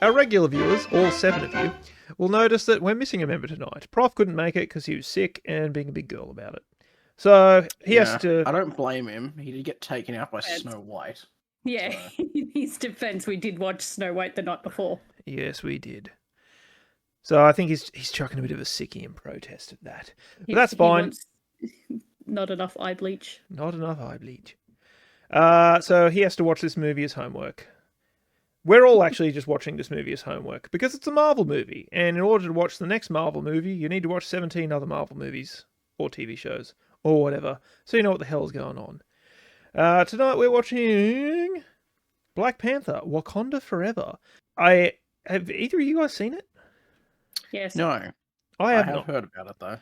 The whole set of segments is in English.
Our regular viewers, all 7 of you, will notice that we're missing a member tonight. Prof couldn't make it because he was sick and being a big girl about it. So he has to... I don't blame him. He did get taken out by Snow White. Yeah, So. in his defense, we did watch Snow White the night before. Yes, we did. So I think he's chucking a bit of a sickie in protest of that. But that's fine. Not enough EyeBleach. Not enough EyeBleach. So he has to watch this movie as homework. We're all actually just watching this movie as homework because it's a Marvel movie. And in order to watch the next Marvel movie, you need to watch 17 other Marvel movies or TV shows or whatever. So you know what the hell's going on. Tonight we're watching Black Panther, Wakanda Forever. Have either of you guys seen it? Yes. No. I have not heard about it though.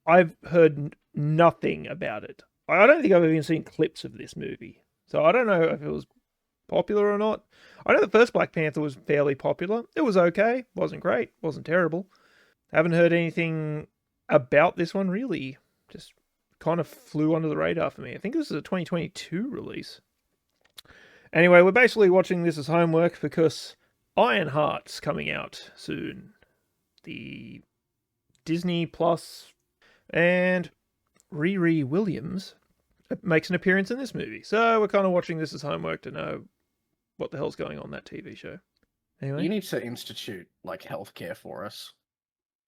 I've heard nothing about it. I don't think I've even seen clips of this movie. So I don't know if it was popular or not. I know the first Black Panther was fairly popular. It was okay. Wasn't great. Wasn't terrible. Haven't heard anything about this one really. Just kind of flew under the radar for me. I think this is a 2022 release. Anyway, we're basically watching this as homework because Ironheart's coming out soon. The Disney Plus, and Riri Williams makes an appearance in this movie. So we're kind of watching this as homework to know what the hell's going on in that TV show. Anyway. You need to institute, like, healthcare for us.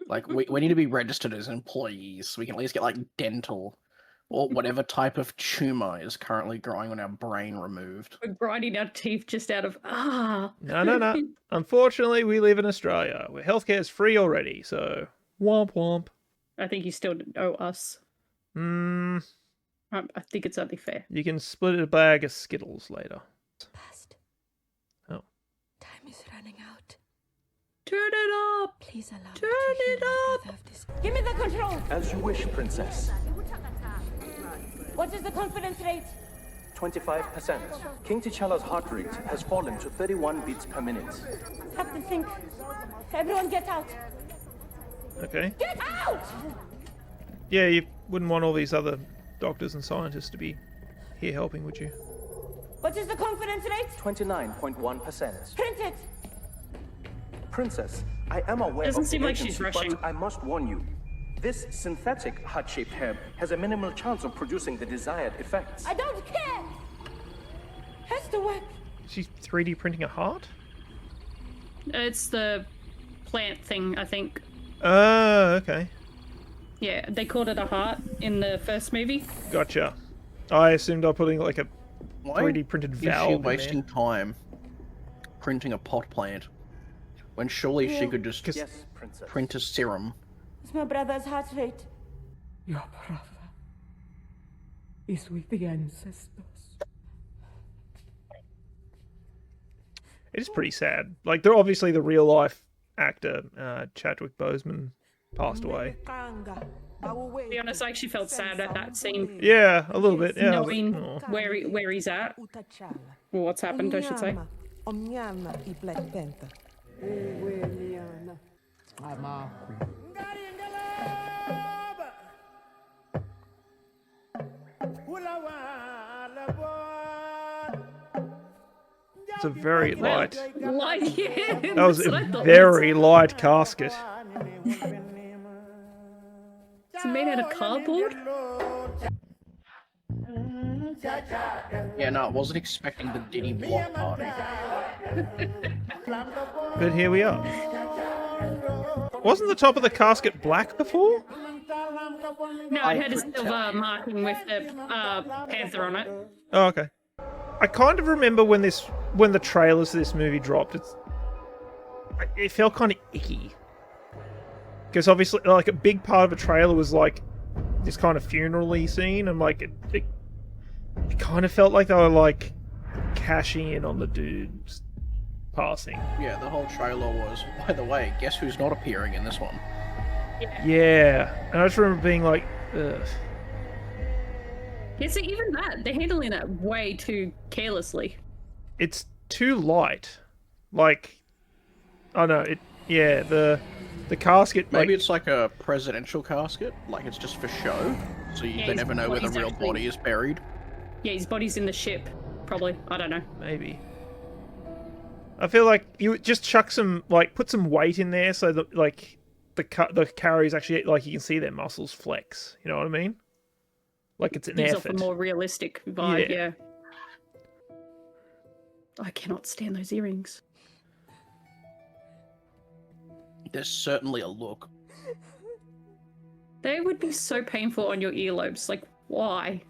Like, we need to be registered as employees so we can at least get, like, dental or whatever type of tumour is currently growing on our brain removed. We're grinding our teeth just out of, No. Unfortunately, we live in Australia, where healthcare is free already, so womp womp. I think you still owe us. I think it's only fair. You can split a bag of Skittles later. Past. Oh. Time is running out. Turn it up! Please allow Turn me to it heal my up! brother of this. Give me the control. As you wish, Princess. What is the confidence rate? 25%. King T'Challa's heart rate has fallen to 31 beats per minute. Captain Think. Everyone get out. Okay. Get out! Yeah, you wouldn't want all these other doctors and scientists to be here helping, would you? What is the confidence rate? 29.1%. Print it. Princess, I am aware Doesn't of seem the like she's urgency, rushing. but I must warn you. This synthetic heart-shaped herb has a minimal chance of producing the desired effects. I don't care. Has to work. She's 3D printing a heart? It's the plant thing, I think. Oh, okay. Yeah, they called it a heart in the first movie. Gotcha. I assumed I was putting like a Why 3D printed is valve she in wasting there. time printing a pot plant when surely she could just Yes, Princess. print a serum? It's my brother's heart rate. Your brother is with the ancestors. It is pretty sad. Like, they're obviously the real life actor, Chadwick Boseman, passed away. To be honest, I actually felt sad at that scene. Yeah, a little bit. Yeah, I was like, Knowing "Aw." where he's at. Or what's happened, I should say. Black Panther. It's a very light. Light, yeah. That was that's a what I thought. very light casket. It's made out of cardboard? Yeah, no, I wasn't expecting the Diddy block party. But here we are. Wasn't the top of the casket black before? No, it had a silver marking with the panther on it. Oh, okay. I kind of remember when the trailers of this movie dropped. It felt kind of icky. Because obviously, like, a big part of a trailer was like this kind of funeral-y scene, and like it kind of felt like they were like cashing in on the dude's passing. Yeah, the whole trailer was, by the way, guess who's not appearing in this one? Yeah, and I just remember being like, ugh. Yeah, so even that, they're handling it way too carelessly. It's too light. Like, I don't know, the casket. Maybe it's like a presidential casket, like it's just for show, so they his never know where the body's real actually- body is buried. Yeah, his body's in the ship, probably. I don't know. Maybe. I feel like you would just chuck some, like, put some weight in there so that, like, the carries actually, like, you can see their muscles flex. You know what I mean? Like, it's an Gives off effort. a more realistic vibe, Yeah. yeah. I cannot stand those earrings. There's certainly a look. They would be so painful on your earlobes. Like, why?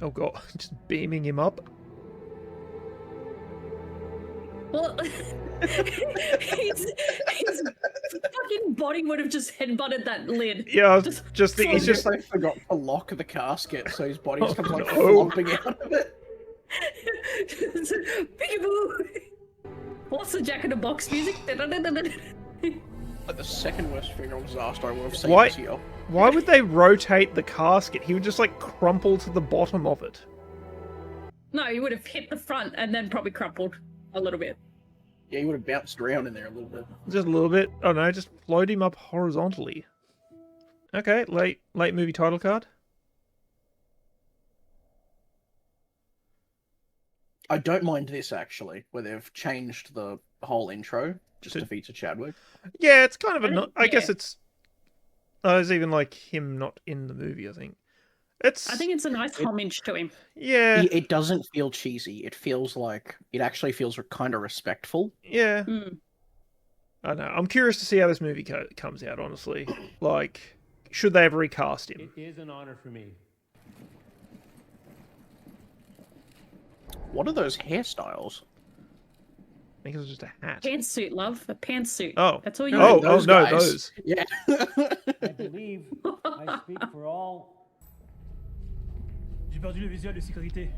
Oh god, just beaming him up. Well, his fucking body would have just headbutted that lid. Yeah, I was just thinking, he's He's just... just like forgot to lock the casket, so his body just comes like no. flopping out of it. Peekaboo! What's the Jack in the Box music? Like the second worst funeral disaster I would have seen Why- this year. Why would they rotate the casket? He would just, like, crumple to the bottom of it. No, he would have hit the front and then probably crumpled a little bit. Yeah, he would have bounced around in there a little bit. Just a little bit. Oh no, just float him up horizontally. Okay, late movie title card. I don't mind this actually, where they've changed the whole intro just to feature Chadwick. Yeah, it's kind of a... I yeah. guess it's... there's even, like, him not in the movie, I think. It's... I think it's a nice homage to him. Yeah, It doesn't feel cheesy. It feels like it actually feels kind of respectful. yeah. Mm. I don't know. I'm curious to see how this movie comes out, honestly. Like, should they ever recast him? It is an honor for me. What are those hairstyles? I think it was just a hat. Pantsuit, love. A pantsuit. Oh. That's all you Oh, need. Those no, guys. those. Yeah. I believe I speak for all. J'ai perdu le visuel de sécurité.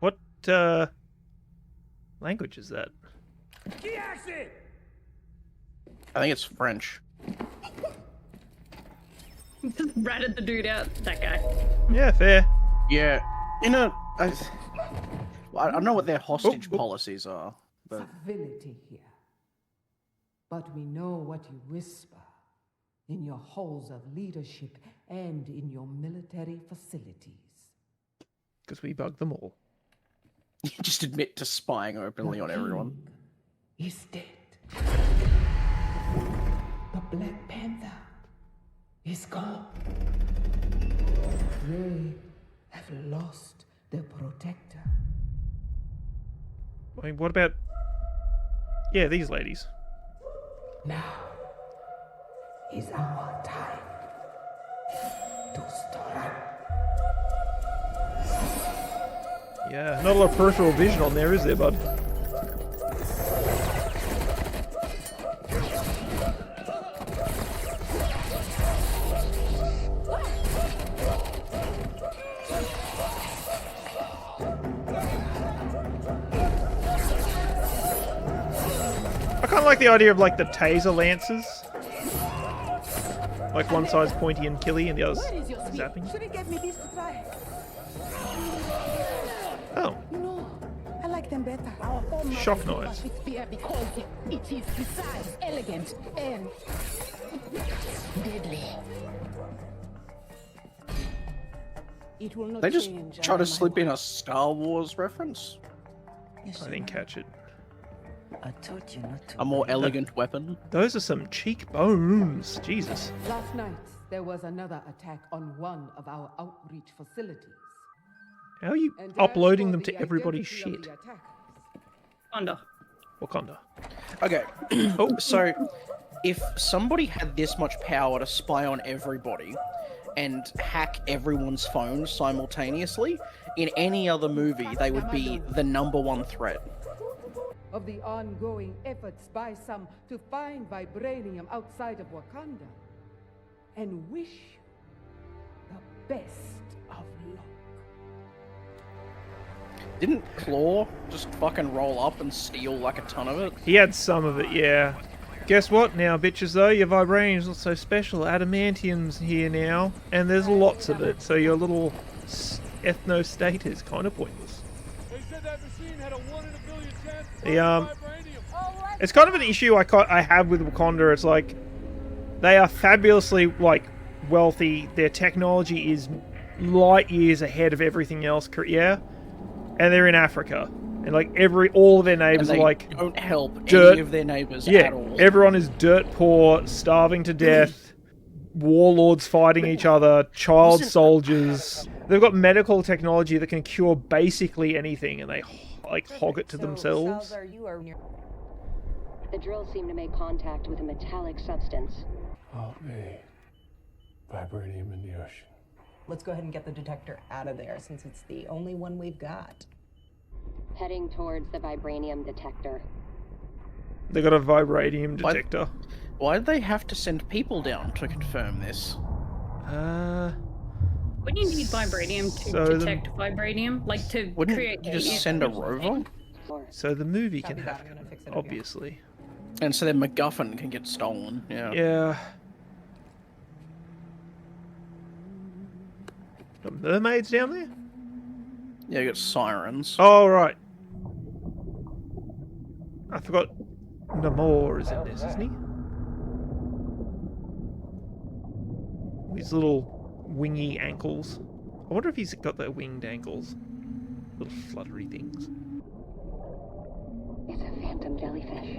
What, language is that? I think it's French. Just ratted the dude out. That guy. Yeah, fair. Yeah. I don't know what their hostage policies are, but Civility here. But we know what you whisper in your halls of leadership and in your military facilities. Because we bug them all. you just admit to spying openly on everyone. King is dead. The Black Panther is gone. They have lost their protector. I mean, what about... Yeah, these ladies. Now is our time to strike. Yeah, not a lot of peripheral vision on there, is there, bud? I kind of like the idea of, like, the taser lances. Like, one side's pointy and killy and the other's zapping. Should have gave me this to try. Oh, You know, I like them better. shock noise. Because it is precise, elegant, and deadly. It will not They just change try under to my slip in a watch. Star Wars reference. I didn't catch it. I told you not to. A more elegant weapon. Those are some cheekbones. Jesus. Last night, there was another attack on one of our outreach facilities. How are you And as uploading for them the to everybody's identity of shit? the attackers, Under. Wakanda. Okay. So, if somebody had this much power to spy on everybody and hack everyone's phones simultaneously, in any other movie, they would be the #1 threat. of the ongoing efforts by some to find vibranium outside of Wakanda, and wish you the best of luck. Didn't Claw just fucking roll up and steal like a ton of it? He had some of it, yeah. Guess what now, bitches, though? Your vibranium's not so special. Adamantium's here now, and there's lots of it, so your little ethno-state is kind of pointless. They said that machine had a 1 in a billion chance of The, vibranium. It's kind of an issue I have with Wakanda. It's like they are fabulously like wealthy. Their technology is light years ahead of everything else. Yeah, and they're in Africa, and like all of their neighbors are like don't help dirt. any of their neighbors Yeah, at all. everyone is dirt poor, starving to death. Warlords fighting each other, child soldiers. They've got medical technology that can cure basically anything, and they like hog it to themselves. The drill seemed to make contact with a metallic substance. Oh, hey. Vibranium in the ocean. Let's go ahead and get the detector out of there, since it's the only one we've got. Heading towards the vibranium detector. They got a vibranium detector. Why did they have to send people down to confirm this? Wouldn't you need vibranium to detect vibranium? Like to create... You just send a rover? So the movie can happen, obviously. And so then MacGuffin can get stolen, yeah. Yeah. Got mermaids down there? Yeah, you got sirens. Oh, right. I forgot Namor is in this, isn't he? These little wingy ankles. I wonder if he's got the winged ankles. Little fluttery things. It's a phantom jellyfish.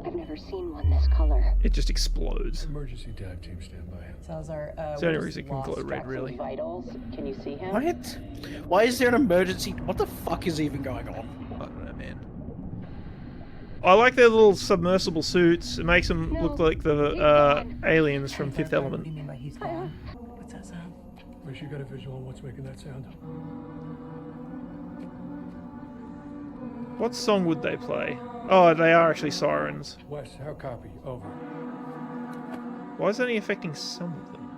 I've never seen one this color. It just explodes. Emergency dive team stand by. Salazar, it's the only reason it can glow red, really. Vitals. Can you see him? What? Why is there an emergency? What the fuck is even going on? I don't know, man. I like their little submersible suits. It makes them look like the aliens from Fifth Element. What's that sound? Wish you got a visual on what's making that sound. What song would they play? Oh, they are actually sirens. Wes, how copy? Over. Why is it only affecting some of them?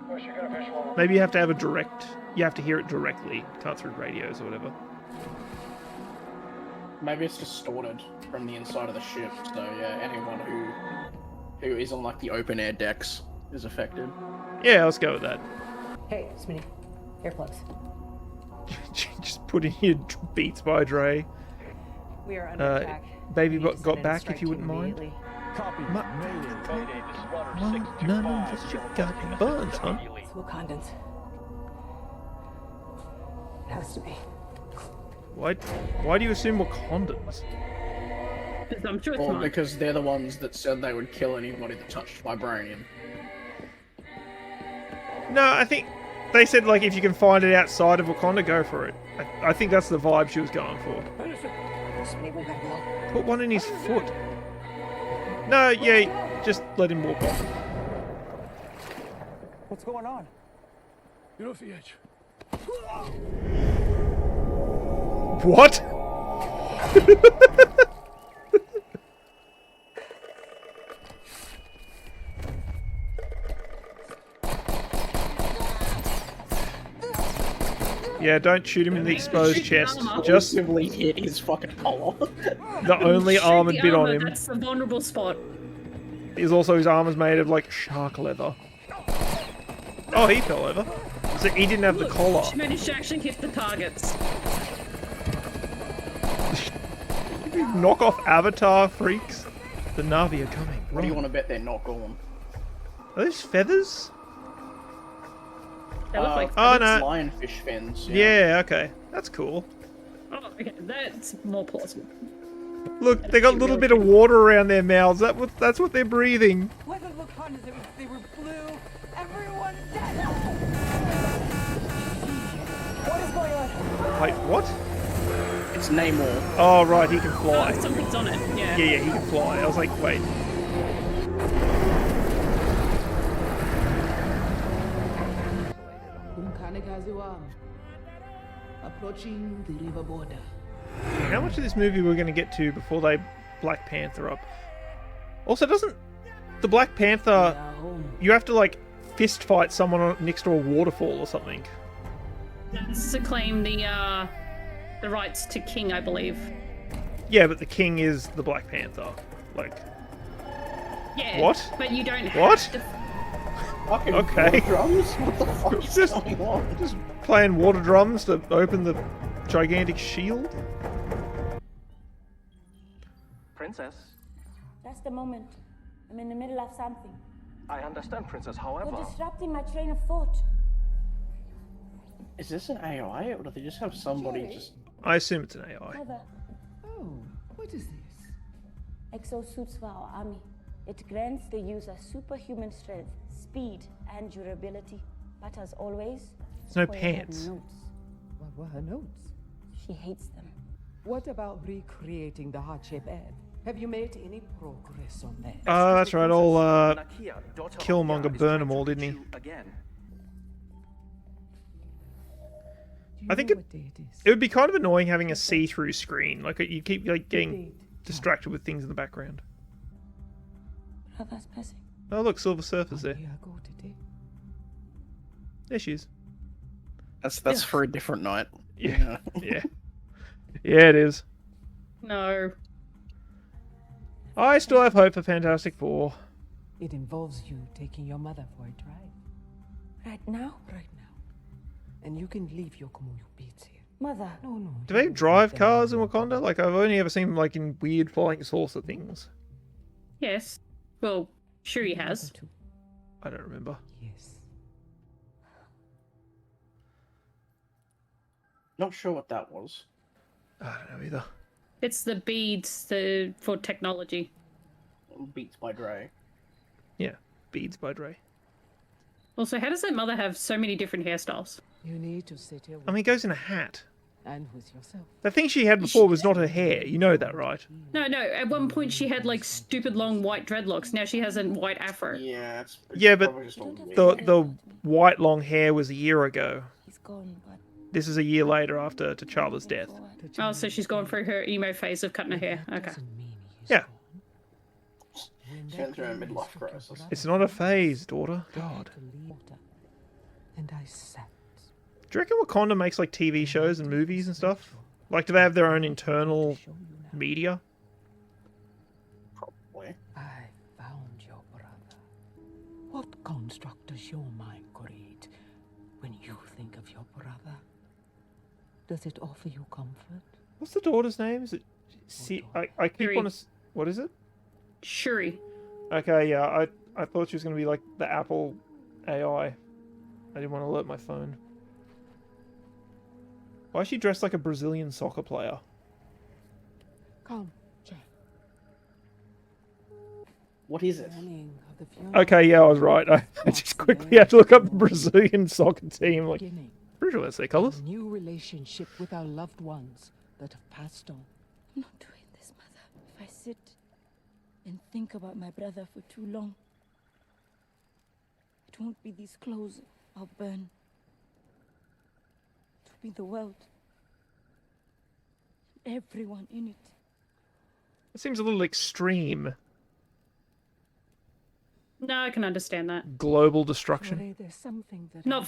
Maybe you have to have a direct... You have to hear it directly. Can't through radios or whatever. Maybe it's distorted from the inside of the ship, so yeah, anyone who is on like the open air decks is affected. Yeah, let's go with that. Hey, Smitty. Earplugs. Just put in your Beats by Dre. We are under attack. Baby got back, if you wouldn't mind. Copy. None of this shit got buns, huh? It's Wakandans. It has to be. Why do you assume Wakandans? I'm sure it's Well, not. because they're the ones that said they would kill anybody that touched vibranium. No, I think they said, like, if you can find it outside of Wakanda, go for it. I think that's the vibe she was going for. Put one in his foot. No, yeah, just let him walk off. What's going on? Get off the edge. What? Yeah, don't shoot him in the exposed chest. Just simply hit his fucking collar. The only armored bit on him. That's the vulnerable spot. Is also his arm is made of like shark leather. Oh, he fell over. So he didn't have the collar. She managed to actually hit the targets. Knock off Avatar freaks. The Na'vi are coming. What do you want to bet they're not gone? Are those feathers? They look like oh feathers. no, lionfish fins. Yeah, okay, that's cool. Oh, okay, that's more plausible. Look, they got a little bit of water around their mouths. That's what they're breathing. Wasn't Wakanda's, they were blue. Everyone's dead. What is going on? Wait, what? It's Namor. Oh right, he can fly. Oh, something's on it. Yeah. Yeah, he can fly. I was like, wait. Approaching the river border. How much of this movie we're going to get to before they Black Panther up? Also, doesn't the Black Panther... You have to, like, fist fight someone next to a waterfall or something. That's to claim the rights to King, I believe. Yeah, but the king is the Black Panther. Like... Yeah. What? But you don't What? have to... Fucking Okay. drums? What the fuck is Just- going on? Just playing water drums to open the gigantic shield? Princess, That's the moment. I'm in the middle of something. I understand, Princess. However, You're disrupting my train of thought. Is this an AI, or do they just have somebody just... I assume it's an AI. Mother, Oh, what is this? exosuits for our army. It grants the user superhuman strength, speed, and durability. But as always, There's no Koya had pants. notes. What were her notes? She hates them. What about recreating the heart-shaped egg? Have you made any progress on that? Oh, that's right. Old Nakia, daughter of Killmonger Ya, is burned trying them to all, reach didn't he? you again. Do you I think know it- what day it is? It would be kind of annoying having a see-through screen. Like you keep like getting distracted with things in the background. Brother's passing. Oh look, Silver Surfer's there. Go today. There she is. That's for a different night. Yeah. Yeah. Yeah, it is. No. I still have hope for Fantastic Four. It involves you taking your mother for a drive. Right now? Right now. And you can leave your Komoyo beats here. Mother. No. Do they drive cars in Wakanda? Like I've only ever seen them like in weird flying saucer things. Yes. Well, sure he has. I don't remember. Yes. Not sure what that was. I don't know either. It's the beads for technology. Beats by Dre. Yeah, Beads by Dre. Also, how does that mother have so many different hairstyles? You need to sit here I mean, it goes in a hat. and with yourself. The thing she had before was not her hair. You know that, right? No. At one point, she had like stupid long white dreadlocks. Now she has a white afro. Yeah, Yeah, but probably just all weird. the white long hair was a year ago. He's gone, but This is a year later after T'Challa's death. Oh, so she's gone through her emo phase of cutting her hair. Okay. Yeah. She went through a midlife crisis. It's not a phase, daughter. God. And I sat. Do you reckon Wakanda makes like TV shows and movies and stuff? Like, do they have their own internal media? Probably. I found your brother. What construct does your mind create when you think of your brother? Does it offer you comfort? What's the daughter's name? Is it? I keep Shuri. on. What is it? Shuri. Okay, yeah. I thought she was gonna be like the Apple AI. I didn't want to alert my phone. Why is she dressed like a Brazilian soccer player? Come, Jack. What is it? Okay, yeah, I was right. I just quickly had to look up the Brazilian soccer team. Like, pretty sure that's their colours. A new relationship with our loved ones that have passed on. I'm not doing this, Mother. If I sit and think about my brother for too long, it won't be these clothes I'll burn. It will be the world. Everyone in it. It seems a little extreme. No, I can understand that. Global destruction. Sorry, there's something that Not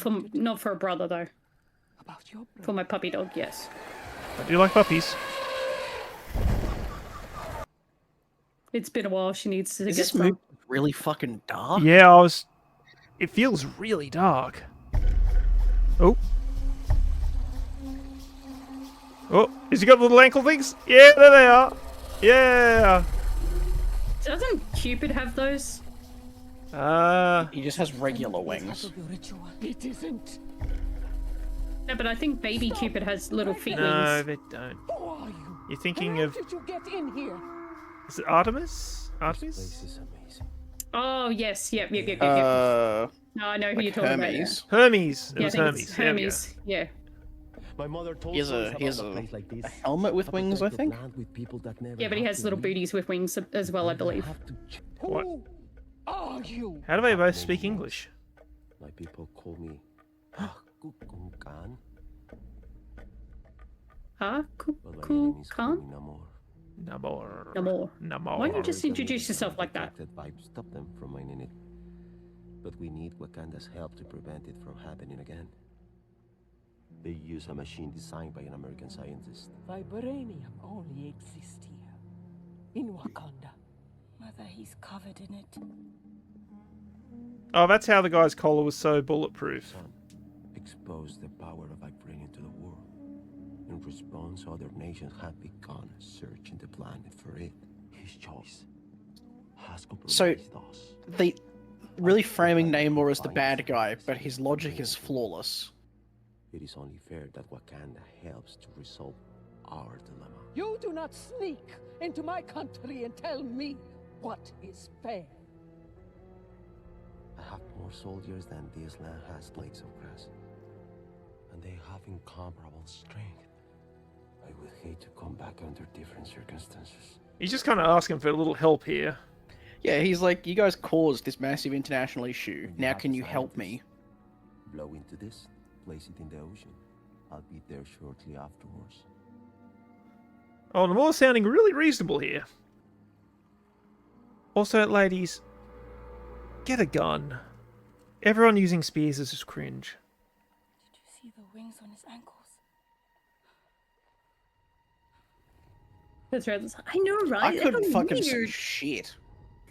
for a brother though. about your brother. For my puppy dog, yes. I do like puppies. It's been a while. She needs to Is get this some. movie really fucking dark? Yeah, It feels really dark. Oh. Oh, has he got little ankle things? Yeah, there they are. Yeah. Doesn't Cupid have those? He just has regular wings. It isn't. No, but I think baby Cupid has little feet No, wings. they don't. Who are you? You're thinking How of... did you get in here? Is it Artemis? Artemis? This is amazing. Oh yes, yep. No, I know who you're talking Hermes. Hermes. It Yeah, was I think it's Hermes. There we go. Hermes. Yeah. My mother told He has us a about place like this. a helmet with wings, I think. With people that never Yeah, but he have has to little leave. booties with wings as well, I believe. What? Who are you? How do they both speak English? My people call me Kukunkan, Huh? but my Cool. enemies call me Khan? Namor. Namor. Namor. Namor. Why don't you just introduce yourself like that? That vibe stop them from mining it. But we need Wakanda's help to prevent it from happening again. They use a machine designed by an American scientist. Vibranium only exists here. In Wakanda. Mother, he's covered in it. Oh, that's how the guy's collar was so bulletproof. Son, expose the power of vibranium to the world. In response, other nations have begun searching the planet for it. His choice. So, they really framing Namor as the bad guy, but his logic is flawless. It is only fair that Wakanda helps to resolve our dilemma. You do not sneak into my country and tell me what is fair. I have more soldiers than this land has blades of grass. And they have incomparable strength. I would hate to come back under different circumstances. He's just kind of asking for a little help here. Yeah, he's like, you guys caused this massive international issue. Now can you help me? Blow into this, place it in the ocean. I'll be there shortly afterwards. Oh, Namor's sounding really reasonable here. Also, ladies, get a gun. Everyone using spears is just cringe. Did you see the wings on his ankles? That's right. I know, right? I couldn't That's fucking say weird. shit.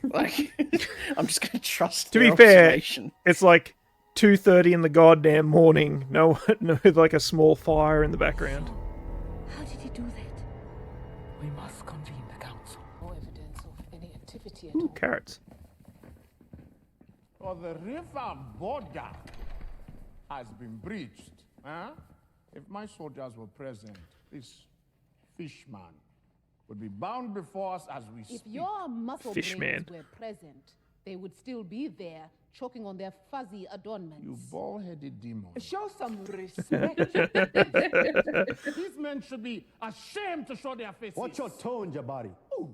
Like, I'm just gonna trust To their be fair, observation. it's like 2:30 in the goddamn morning. No, with like a small fire in the background. How did he do that? We must convene the council. No evidence of any activity at Ooh, all. carrots. Or the river border has been breached. Huh? If my soldiers were present, this fishman would be bound before us as we If speak. your muscle Fishman. brains were present, they would still be there, choking on their fuzzy adornments. You bald-headed demon. Show some respect. These men should be ashamed to show their faces. Watch your tone, Jabari.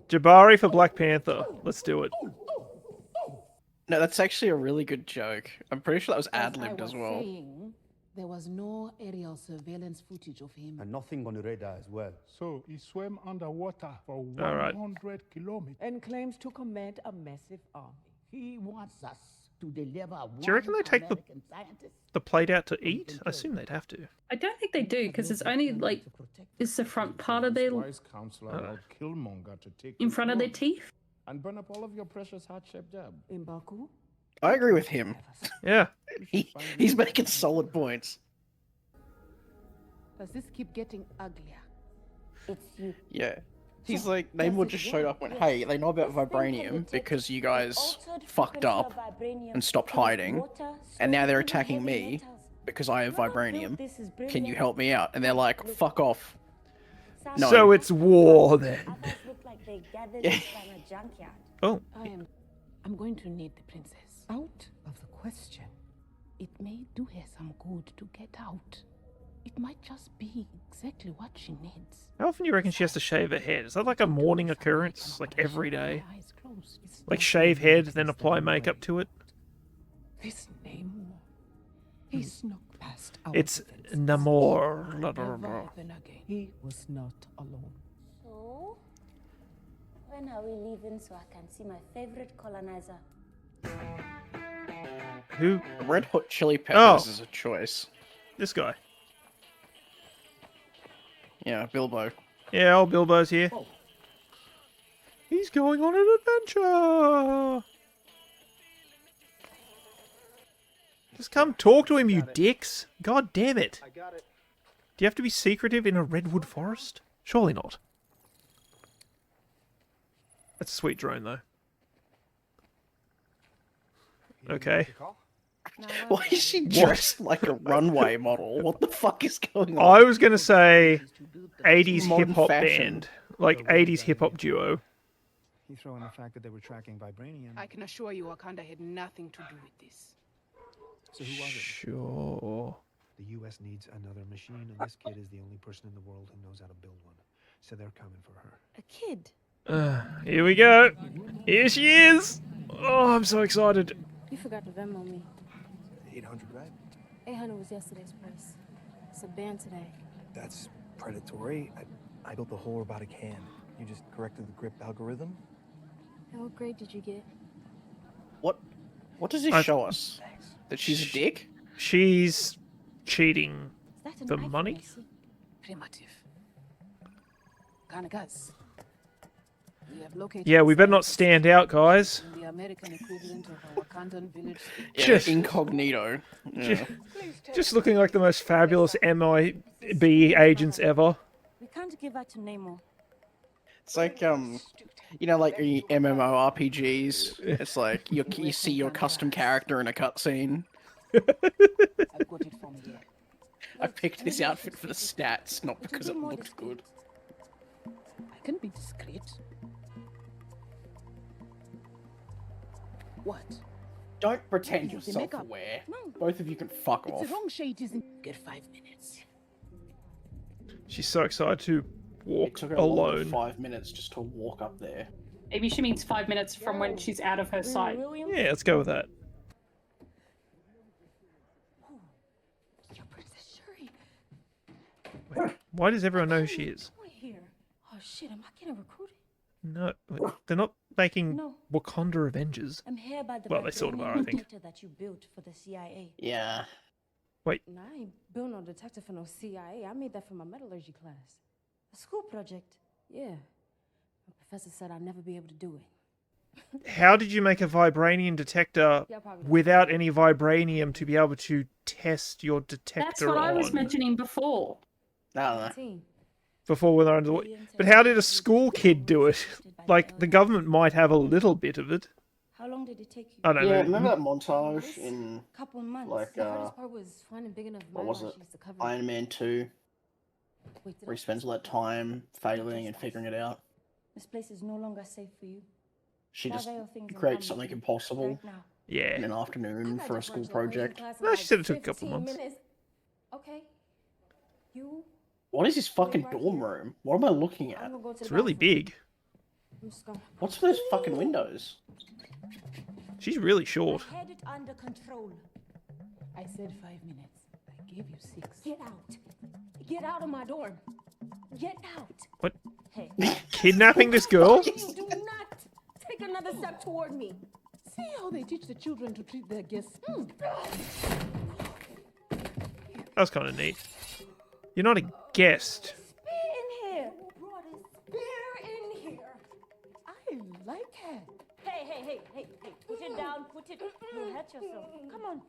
Jabari for Black Panther. Let's do it. No, that's actually a really good joke. I'm pretty sure that was As I ad-libbed was as well. saying, there was no aerial surveillance footage of him. And nothing on the radar as well. So he swam underwater for All right. 100 kilometers. And claims to command a massive army. He wants us to deliver Do you reckon they take the plate out to eat? I assume they'd have to. I don't think they do, because it's only like it's the front part of their Wise counselor allowed Killmonger to take in his front of their throne teeth. and burn up all of your precious heart-shaped jab. In Baku? I agree with him. Yeah. He's making solid points. Does this keep getting uglier? It's you. Yeah. He's like, Namor just showed up and went, hey, they know about vibranium because you guys fucked up and stopped hiding, and now they're attacking me because I have vibranium. Can you help me out? And they're like, fuck off. No. So it's war then. Yeah. Oh. I'm going to need the princess. Out of the question. It may do her some good to get out. It might just be exactly what she needs. How often do you reckon she has to shave her head? Is that like a morning occurrence? Like every day? Like shave head, then apply makeup to it? This Namor. He snuck past our It's defenses. Namor. Never then again. He was not alone. So, when are we leaving so I can see my favorite colonizer? Who? Red Hot Chili Peppers Oh. is a choice. This guy. Yeah, Bilbo. Yeah, old Bilbo's here. He's going on an adventure! Just come talk to him, you dicks! God damn it! Do you have to be secretive in a redwood forest? Surely not. That's a sweet drone, though. Okay. Why is she dressed like a runway model? What the fuck is going on? I was gonna say 80s Modern hip-hop fashion. band. Like 80s hip-hop duo. You throw in the fact that they were tracking vibranium. I can assure you Wakanda had nothing to do with this. So who was it? Sure. The U.S. needs another machine, and this kid is the only person in the world who knows how to build one. So they're coming for her. A kid? Here we go. Here she is. Oh, I'm so excited. You forgot to Venmo me. 800, right? 800 was yesterday's price. It's a ban today. That's predatory. I built the whole robotic hand. You just corrected the grip algorithm? And what grade did you get? What does this show us? That she's a dick? She's cheating Is that for a knife, money. Macy? Primitive. Kanagas. We have located Yeah, we better not stand out, guys. the American equivalent of a Wakandan village. Yeah, Just- incognito. Yeah. Just looking like the most fabulous MIB agents ever. We can't give her to Namor. It's like, You know, like the MMORPGs. It's like you see your custom character in a cutscene. I've got it from here. I picked this outfit for the stats, not because it looked good. I can be discreet. What? Don't pretend you're The makeup. self-aware. No. Both of you can fuck It's off. the wrong shade, isn't? Get 5 minutes. She's so excited to walk It took her a longer alone. 5 minutes just to walk up there. Maybe she means 5 minutes from when she's out of her sight. Yeah, let's go with that. Your Princess Shuri. Wait, why does everyone know who she is? Here. Oh shit, am I getting recruited? No, they're not making No. Wakanda Avengers. I'm here by the Well, they sort of are, I think. detector that you built for the CIA. Yeah. Wait, Nah, I ain't built no detector for no CIA. I made that for my metallurgy class. A school project. Yeah. My professor said I'd never be able to do it. how did you make a vibranium detector Yeah, probably. without any vibranium to be able to test your detector That's what I was on? mentioning before. I don't know. Team. Before we're under the way. But how did a school kid do it? Like, the government might have a little bit of it. How long did it take you? I don't Yeah, know. remember that montage in, Couple months. like, The hardest part was finding big enough what was it? eyelashes to cover Iron Man 2, Wait, did where I- he spends all that time failing and figuring it out. This place is no longer safe for you. She just Gather your things and creates come something with me impossible right now. Yeah. in an afternoon for a school project. No, she said it took a couple 15 months. minutes. Okay. You. What is this fucking dorm room? What am I looking at? I'm gonna go to It's the really bathroom. big. I'm just gonna. What's for those fucking windows? She's really short. I had it under control. I said 5 minutes. I gave you 6. Get out. Get out of my dorm. Get out. What? Hey. Kidnapping this girl? Do not take another step toward me. See how they teach the children to treat their guests. That was kind of neat. You're not a guest. Spear in here. Who brought a spear in here? I like her. Hey. Put it down. Put it. You'll hurt yourself. Come on.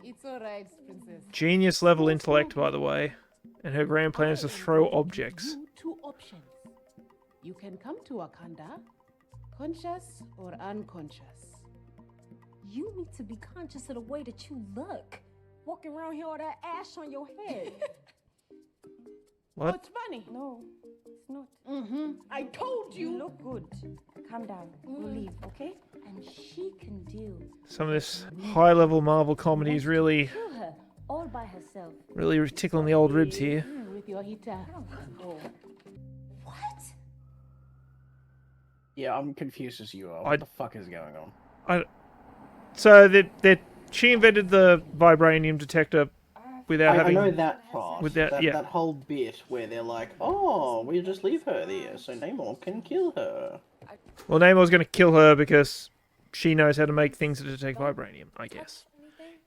It's all right, princess. Genius level intellect, by the way. And her grand plan is to throw objects. Two options. You can come to Wakanda, conscious or unconscious. You need to be conscious of the way that you look. Walking around here with that ash on your head. What? What's funny? No, it's not. I told You you. look good. Calm down. We'll leave, okay? And she can deal. Some of this high level Marvel comedy is really, Kill her all by herself. really tickling the old ribs here. With your heater. What? Yeah, I'm confused as you are. What the fuck is going on? So she invented the vibranium detector without I having. know that part. Without, yeah. That whole bit where they're like, oh, we'll just leave her there so Namor can kill her. Well, Namor's going to kill her because she knows how to make things that detect vibranium, I guess.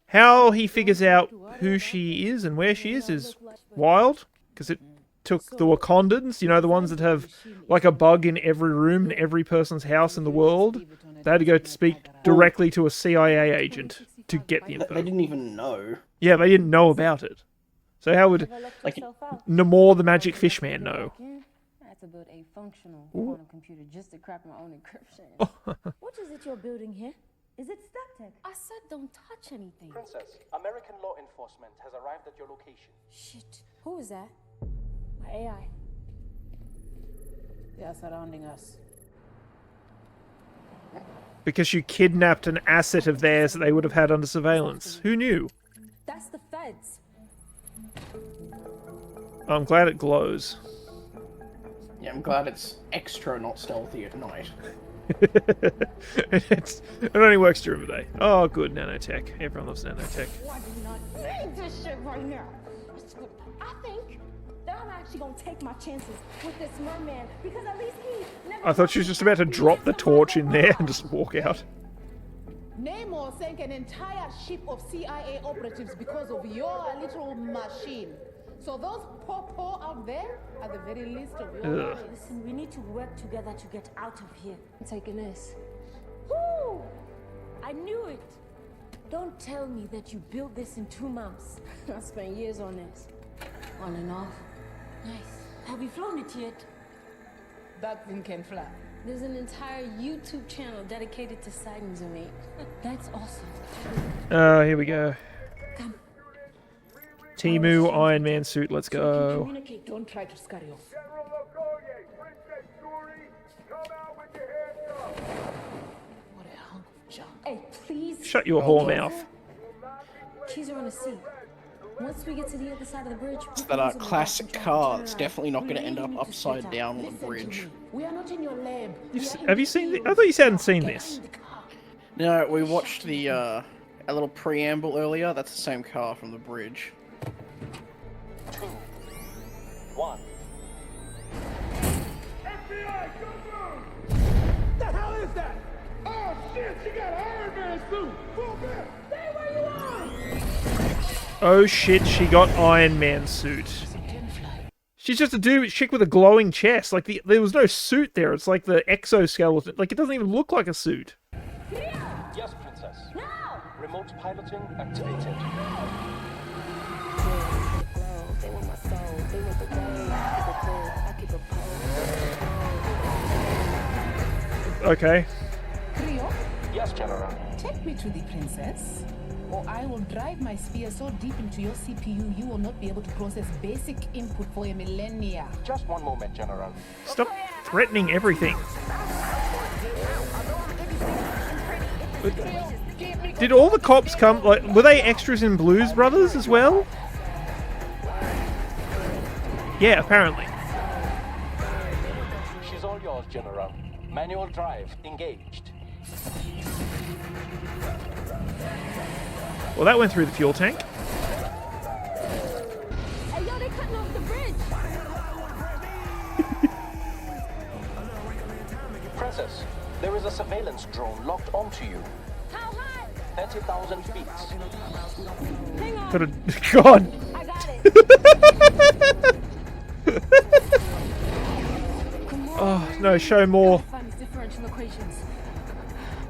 How he figures out who she is and where she is wild, because it took the Wakandans, you know, the ones that have like a bug in every room in every person's house in the world. They had to go to speak directly to a CIA agent to get the info. They didn't even know. Yeah, they didn't know about it. So how would Like, Namor the Magic Fish Man know? I had to build a functional quantum computer just to crack my own encryption. What is it you're building here? Is it StackTech? I said don't touch anything. Princess, American law enforcement has arrived at your location. Shit. Who is that? My AI. They are surrounding us. Because you kidnapped an asset of theirs that they would have had under surveillance. Who knew? That's the feds. I'm glad it glows. Yeah, I'm glad it's extra, not stealthy at night. It only works during the day. Oh, good, nanotech. Everyone loves nanotech. Why do you not need this shit right now? I think that I'm actually gonna take my chances with this merman because at least he never. I thought she was just about to drop the torch in there and just walk out. Namor sank an entire ship of CIA operatives because of your little machine. So those poor out there are the very least of your Ugh. worries. Listen, we need to work together to get out of here. I'm taking this. Woo! I knew it. Don't tell me that you built this in 2 months. I spent years on this. On and off. Nice. Have you flown it yet? That thing can fly. There's an entire YouTube channel dedicated to sightings of me. That's awesome. Here we go. Come. Timu Iron Man suit, let's go. Communicate. Don't try to scurry off. What a hunk of junk. Hey, please. Shut your whore mouth. Keys are on the seat. Once we get to the other side of the bridge, It's that classic car that's definitely not going to end up upside down on the bridge. We are not in your lab. Have you seen I thought you hadn't seen this. No, we watched the a little preamble earlier. That's the same car from the bridge. 2, 1. The hell is that? Oh shit, she got an Iron Man suit! Full back! Stay where you are! Oh shit, she got Iron Man suit. She's just a chick with a glowing chest. Like, there was no suit there. It's like the exoskeleton. Like, it doesn't even look like a suit. Yes, Princess. Now! Remote piloting activated. Okay. Rio, Yes, General. take me to the princess, or I will drive my spear so deep into your CPU you will not be able to process basic input for a millennia. Just one moment, General. Stop threatening everything. Did all the cops come, like, were they extras in Blues Brothers as well? Yeah, apparently. She's all yours, General. Manual drive engaged. Well, that went through the fuel tank. Hey, yo, they cutting off the bridge. Princess, there is a surveillance drone locked onto you. How high? 30,000 feet. Hang on. God. I got it. Oh, no, show more. Find these differential equations.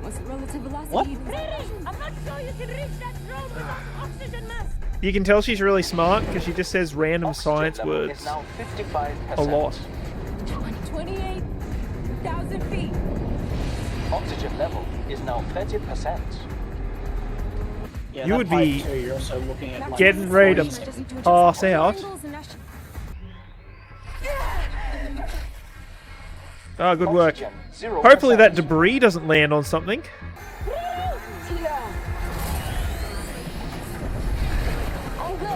What's the relative velocity? What? I'm not sure you can reach that drone without oxygen mask. You can tell she's really smart because she just says random Oxygen science level words is now 55%. a lot. 28,000 feet. Oxygen level is now 30%. Yeah, You that would pipe be too, you're also looking at, like, getting ready to 40. pass out. Oh, good work. Oxygen, 0%. Hopefully that debris doesn't land on something.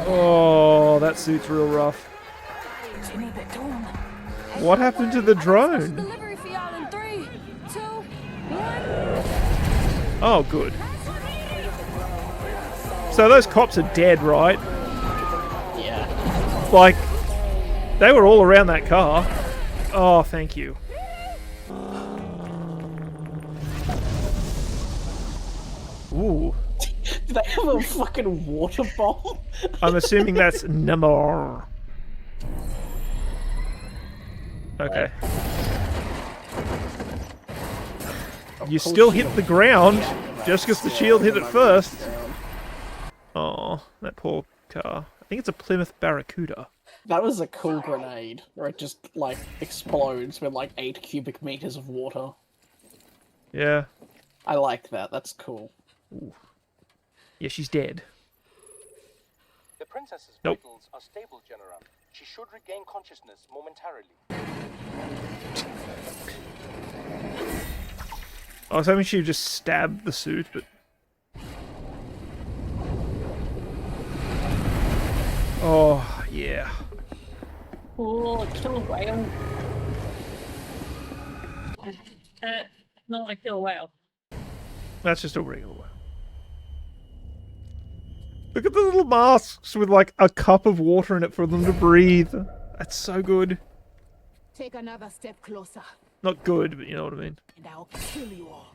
Oh, that suit's real rough. What happened to the drone? Delivery for y'all in 3, 2, 1. Oh, good. So those cops are dead, right? Yeah. Like, they were all around that car. Oh, thank you. Ooh. Do they have a fucking water bomb? I'm assuming that's Namor. Okay. You still hit the ground, just because the shield hit it first. Oh, that poor car. I think it's a Plymouth Barracuda. That was a cool grenade, where it just, like, explodes with, like, 8 cubic meters of water. Yeah. I like that, that's cool. Ooh. Yeah, she's dead. The princess's Nope. vitals are stable, General. She should regain consciousness momentarily. I was hoping she would just stab the suit, but... Oh, yeah. Oh, kill a whale. Not like kill a whale. That's just a regular one. Look at the little masks with like a cup of water in it for them to breathe. That's so good. Take another step closer, Not good, but you know what I mean. and I'll kill you all.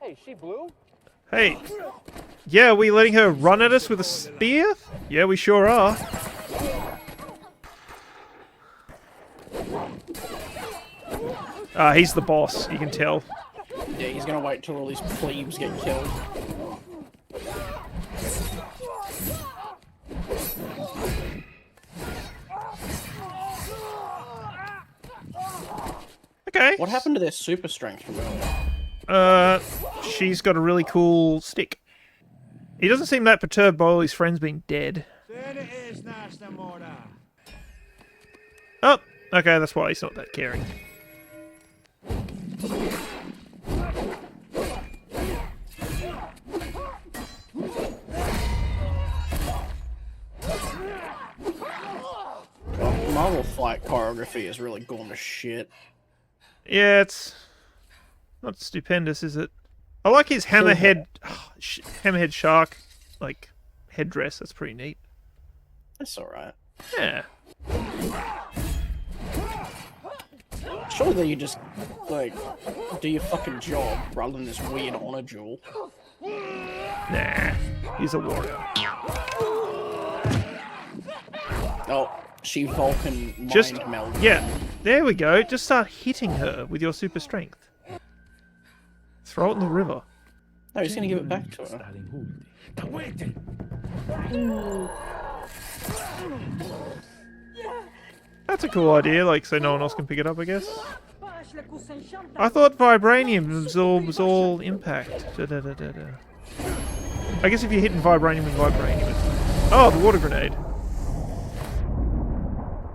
Hey, she blue? Hey. Yeah, are we letting her run at us with a spear? Yeah, we sure are. He's the boss, you can tell. Yeah, he's gonna wait till all these plebes get killed. Okay. What happened to their super strength from earlier? She's got a really cool stick. He doesn't seem that perturbed by all his friends being dead. Oh, okay, that's why he's not that caring. Marvel fight choreography is really gone to shit. Yeah, it's not stupendous, is it? I like his hammerhead shark, like, headdress. That's pretty neat. That's alright. Yeah. Surely you just, like, do your fucking job rather than this weird honor duel. Nah, he's a warrior. Oh, she Vulcan mind melded. Yeah, there we go. Just start hitting her with your super strength. Throw it in the river. No, he's gonna give it back to her. That's a cool idea, like, so no one else can pick it up, I guess. I thought vibranium absorbs all impact. I guess if you're hitting vibranium with vibranium, it's... Oh, the water grenade.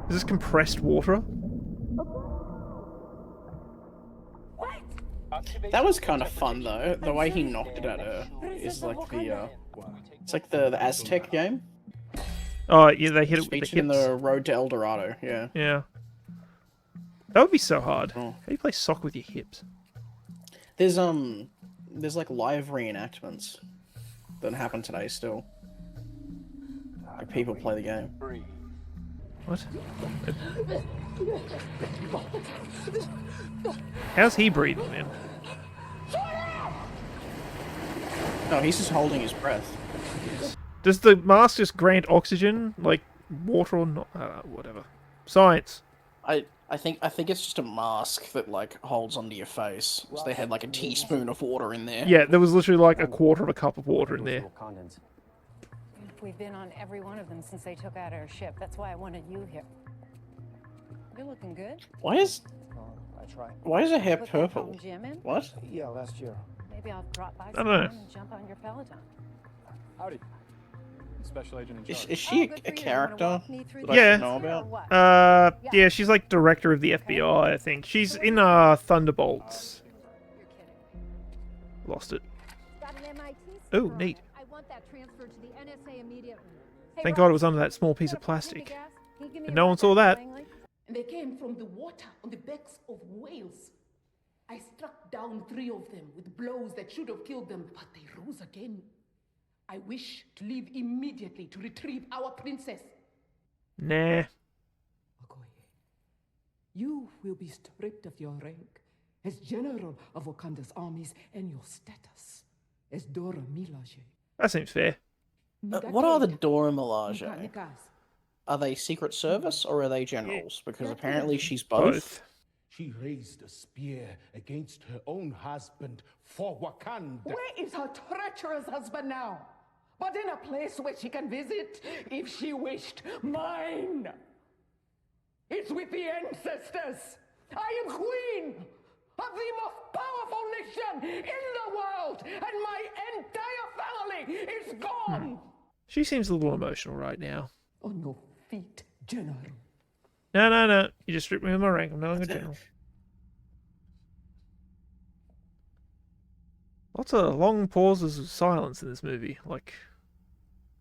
Is this compressed water? That was kind of fun though. The way he knocked it at her is like the it's like the Aztec game. Oh yeah, they hit it with the Featured in hips. the Road to El Dorado. Yeah. Yeah. That would be so hard. Oh. How do you play soccer with your hips? There's like live reenactments that happen today still. Like people play the game. What? How's he breathing, man? No, he's just holding his breath. Does the mask just grant oxygen, like water or not? Whatever. Science. I think it's just a mask that like holds onto your face. So they had like a teaspoon of water in there. Yeah, there was literally like a quarter of a cup of water in there. We've been on every one of them since they took out our ship. That's why I wanted you here. You're looking good. Why is her hair Put that purple? home gym in? What? Yeah, last year. Maybe I'll drop by I don't know. sometime and jump on your Peloton. Howdy. Special agent in charge. Is she a character that I Yeah. should know about? Yeah, she's like director of the FBI, I think. She's in Thunderbolts. Lost it. Oh, neat. I want that transferred to the NSA immediately. Thank God it was under that small piece of plastic. And no one saw that. And they came from the water on the backs of whales. I struck down 3 of them with blows that should have killed them, but they rose again. I wish to leave immediately to retrieve our princess. Nah. You will be stripped of your rank as general of Wakanda's armies and your status as Dora Milaje. That seems fair. What are the Dora Milaje? Are they Secret Service or are they generals? Because apparently she's both. She raised a spear against her own husband for Wakanda. Where is her treacherous husband now? But in a place where she can visit if she wished. Mine! It's with the ancestors! I am queen of the most powerful nation in the world, and my entire family is gone! She seems a little emotional right now. On your feet, General. No. You just stripped me of my rank. I'm no longer general. Lots of long pauses of silence in this movie. Like,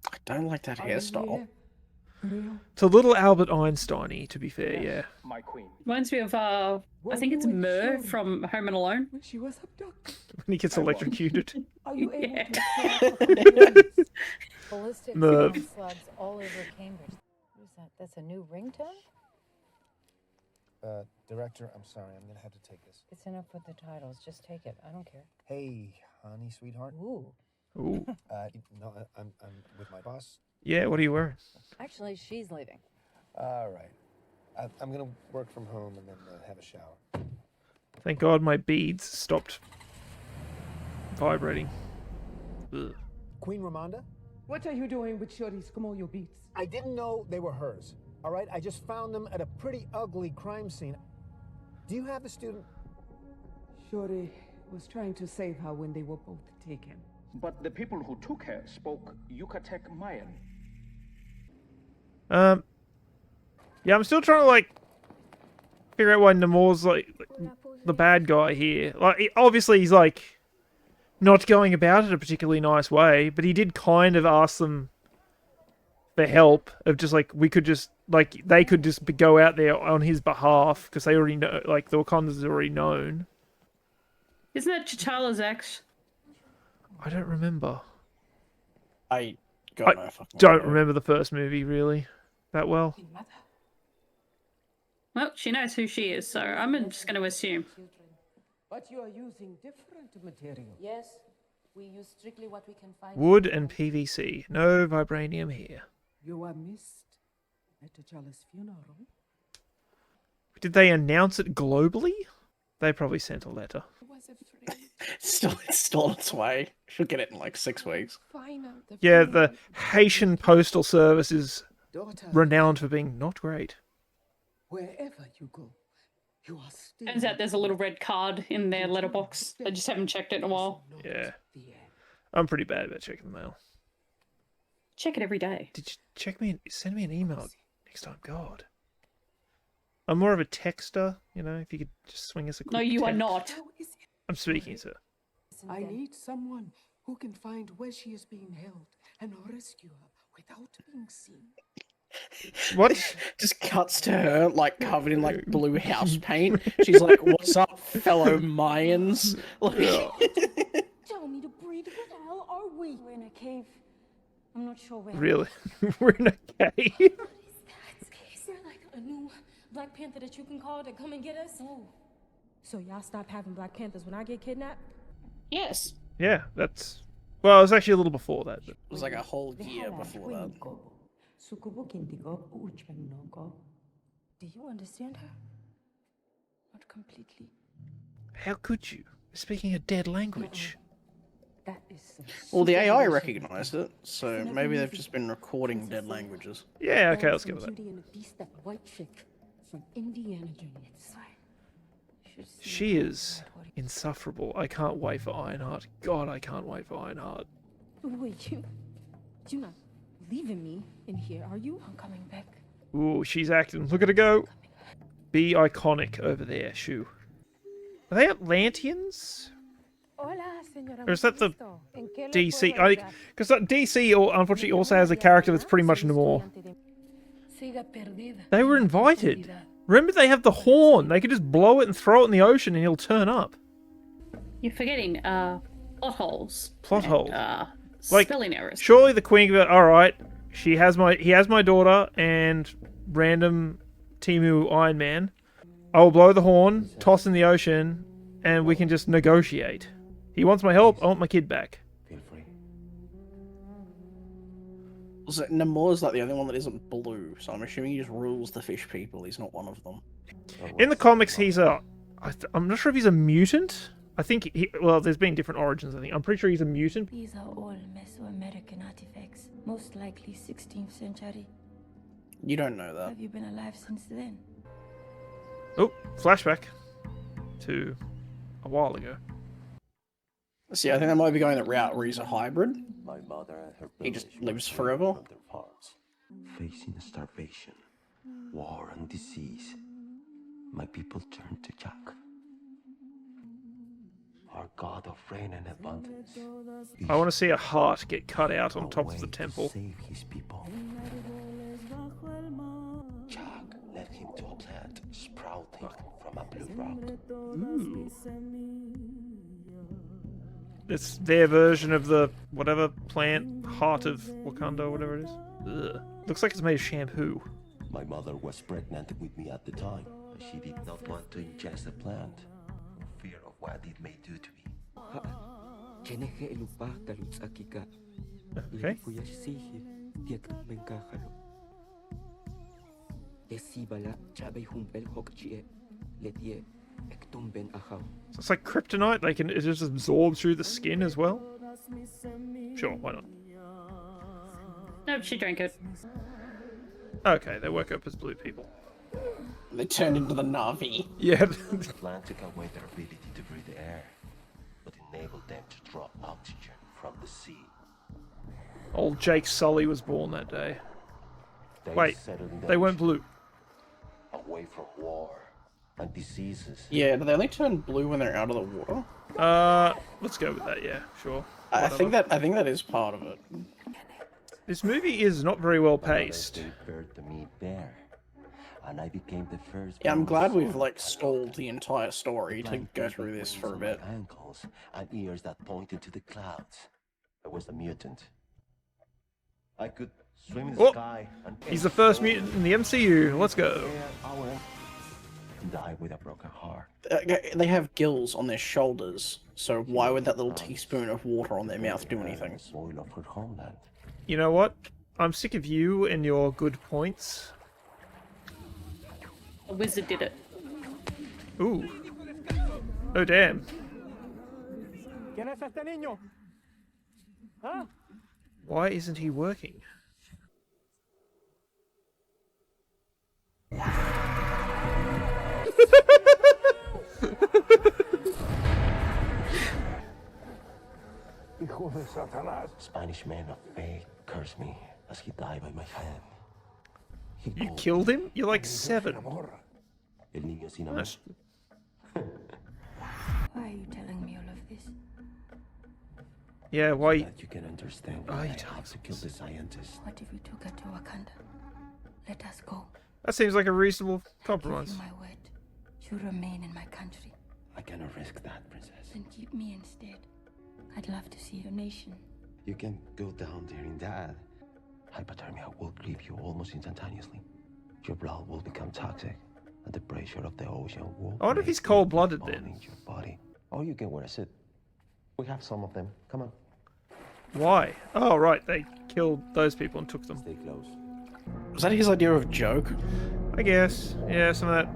I don't like that hairstyle. it's a little Albert Einstein-y, to be fair, yeah. My queen. Reminds me of, I think it's Mur from Home and Alone. When she was abducted. When he gets electrocuted. Are you able Yeah. to Ballistic Merv. sound slugs all over Cambridge. What is that? That's a new ringtone? Director, I'm sorry, I'm gonna have to take this. It's enough with the titles. Just take it. I don't care. Hey, honey, sweetheart. Ooh. Ooh. No, I'm with my boss. Yeah, what are you wearing? Actually, she's leaving. All right. I'm gonna work from home and then have a shower. Thank God my beads stopped vibrating. Ugh. Queen Ramonda? What are you doing with Shorty's Kamoyo beats? I didn't know they were hers. All right, I just found them at a pretty ugly crime scene. Do you have the student? Shori was trying to save her when they were both taken. But the people who took her spoke Yucatec Mayan. Yeah, I'm still trying to like figure out why Namor's like the bad guy here. Like, obviously he's like not going about it a particularly nice way, but he did kind of ask them for help. Of just like we could just like they could just go out there on his behalf because they already know, like the Wakanda's already known. Isn't that T'Challa's ex? I don't remember. I don't remember the first movie really that well. Well, she knows who she is, so I'm just going to assume. But you are using different material. Yes, we use strictly what we can find. Wood and PVC. No vibranium here. You are missed at T'Challa's funeral. Did they announce it globally? They probably sent a letter. It's still on its way. Should get it in like 6 weeks. Yeah, the Haitian Postal Service is renowned for being not great. Wherever you go, you are still... Turns out there's a little red card in their letterbox. I just haven't checked it in a while. Yeah. I'm pretty bad about checking the mail. Check it every day. Did you send me an email next time? God. I'm more of a texter, you know, if you could just swing us a quick No, you are text. not. I'm speaking, sir. I need someone who can find where she is being held and rescue her without being seen. What? Just cuts to her, like, covered in, like, blue house paint. She's like, what's up, fellow Mayans? Like... Tell me to breathe. Where the hell are we? We're in a cave. I'm not sure where. Really? We're in a cave? Is there like a new Black Panther that you can call to come and get us? Oh. So y'all stop having Black Panthers when I get kidnapped? Yes. Yeah, that's... Well, it was actually a little before that. But... It was like a whole year before that. Do you understand her? Not completely. How could you? We're speaking a dead language. That is Well, the AI recognized it, so maybe they've just been recording dead languages. Yeah, okay, let's go with that. Beauty and the Beast, that white chick from Indiana Jones. She is insufferable. I can't wait for Ironheart. God, I can't wait for Ironheart. Wait, you're not leaving me in here, are you? I'm coming back. Ooh, she's acting. Look at her go. Be iconic over there, shoo. Are they Atlanteans? Or is that the DC? Because DC, unfortunately, also has a character that's pretty much Namor. They were invited. Remember, they have the horn. They could just blow it and throw it in the ocean, and he'll turn up. You're forgetting plot holes. Plot hole. Like spelling errors. Surely the Queen of it. All right, he has my daughter and random Timu Iron Man. I will blow the horn, toss in the ocean, and we can just negotiate. He wants my help. I want my kid back. Also, Namor's like the only one that isn't blue, so I'm assuming he just rules the fish people. He's not one of them. In the comics, he's I'm not sure if he's a mutant. I think well, there's been different origins. I think I'm pretty sure he's a mutant. These are all Mesoamerican artifacts, most likely 16th century. You don't know that. Have you been alive since then? Oh, flashback to a while ago. See, I think they might be going the route where he's a hybrid. My mother and her He just lives forever. Facing starvation, war, and disease, my people turned to Jack, our god of rain and abundance. I want to see a heart get cut out on top of the temple. Save his people. Jack led him to a plant sprouting from a blue rock. Ooh. It's their version of the whatever plant, heart of Wakanda, or whatever it is. Ugh. Looks like it's made of shampoo. My mother was pregnant with me at the time. She did not want to ingest the plant, for fear of what it may do to me. Okay. So it's like kryptonite, it just absorbs through the skin as well? Sure, why not? Nope, she drank it. Okay, they work up as blue people. They turned into the Na'vi. Yeah. The plant took away their ability to breathe air, but enabled them to draw oxygen from the sea. Old Jake Sully was born that day. Wait, settled in the they weren't ocean, blue. away from war and diseases. Yeah, do they only turn blue when they're out of the water? Let's go with that. Yeah, sure. I think that is part of it. This movie is not very well paced. They bird to meet bear, and I became the first. Yeah, I'm glad we've like stalled the entire story to go through this for a bit. Ankles and ears that pointed to the clouds. I was a mutant. I could swim in the sky and He's the first mutant in the MCU. Let's go. die with a broken heart. They have gills on their shoulders, so why would that little teaspoon of water on their mouth do anything? Soil of her homeland. You know what? I'm sick of you and your good points. A wizard did it. Ooh. Oh, damn. ¿Quién es este niño? ¿Ah? Why isn't he working? Hijo de Satanás. Spanish man of faith cursed me as he died by my hand. You killed him? You're like 7. El niño sin amor. Nice. Why are you telling me all of this? Yeah, why? So that you can understand why I have to kill the scientist. What if we took her to Wakanda? Let us go. That seems like a reasonable I compromise. give you my word. You remain in my country. I cannot risk that, princess. Then keep me instead. I'd love to see your nation. You can go down there in that. Hypothermia will grieve you almost instantaneously. Your blood will become toxic, and the pressure of the ocean will. I wonder if he's cold-blooded then. Your body. Or you can wear a suit. We have some of them. Come on. Why? Oh, right. They killed those people and took them. Stay close. Was that his idea of joke? I guess. Yeah, some of that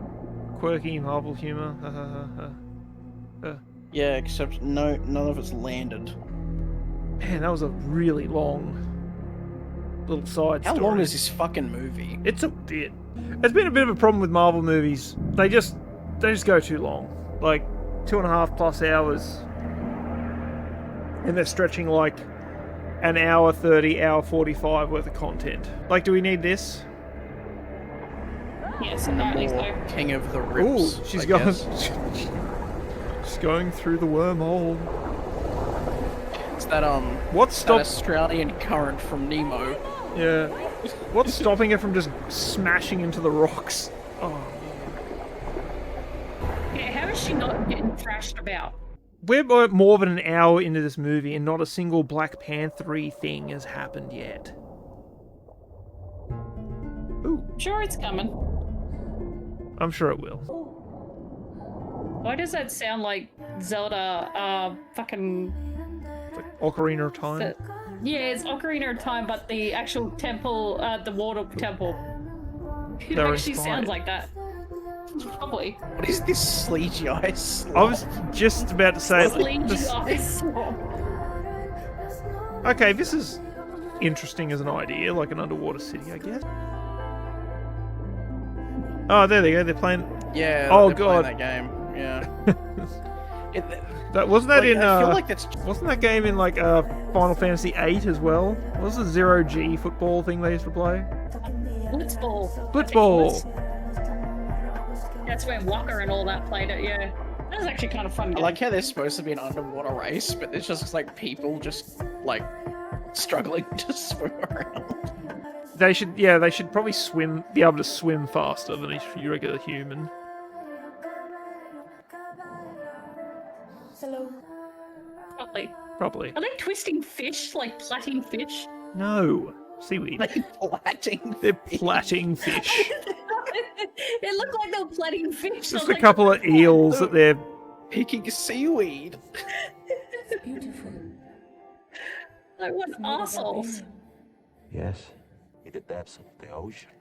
quirky Marvel humor. Yeah, except none of it's landed. Man, that was a really long little side How story. long is this fucking movie? It's a bit. It's been a bit of a problem with Marvel movies. They just go too long. Like 2.5+ hours. And they're stretching like an hour 30, hour 45 worth of content. Like, do we need this? Yes, apparently so. King of the Rips. Ooh, she's I going. guess. She's going through the wormhole. It's that What's that Australian current from Nemo. Yeah. What's stopping her from just smashing into the rocks? Oh. Yeah, how is she not getting thrashed about? We're more than an hour into this movie and not a single Black Panther thing has happened yet. Ooh. Sure, it's coming. I'm sure it will. Why does that sound like Zelda, fucking... Like Ocarina of Time? Yeah, it's Ocarina of Time, but the actual temple, the water temple. It They're actually inspired. sounds like that. Probably. What is this sleazy ice? I was just about to say... Sleazy ice. Okay, this is interesting as an idea, like an underwater city, I guess. Oh, there they go. They're playing... Yeah, oh, they're playing God. that game. Yeah. That wasn't that Like, in I feel like that's wasn't that game in like Final Fantasy VIII as well? What was the 0G football thing they used to play? Blitzball. Blitzball. That's where Walker and all that played it, yeah. That was actually kind of fun. I like how there's supposed to be an underwater race, but there's just like people just like struggling to swim around. They should probably be able to swim faster than a regular human. Hello. Probably. Are they twisting fish, like plaiting fish? No. Seaweed. They're plaiting fish. It looked like they were plaiting fish. Just a couple of eels that they're picking seaweed. It's beautiful. Like, what assholes. Yes, in the depths of the ocean,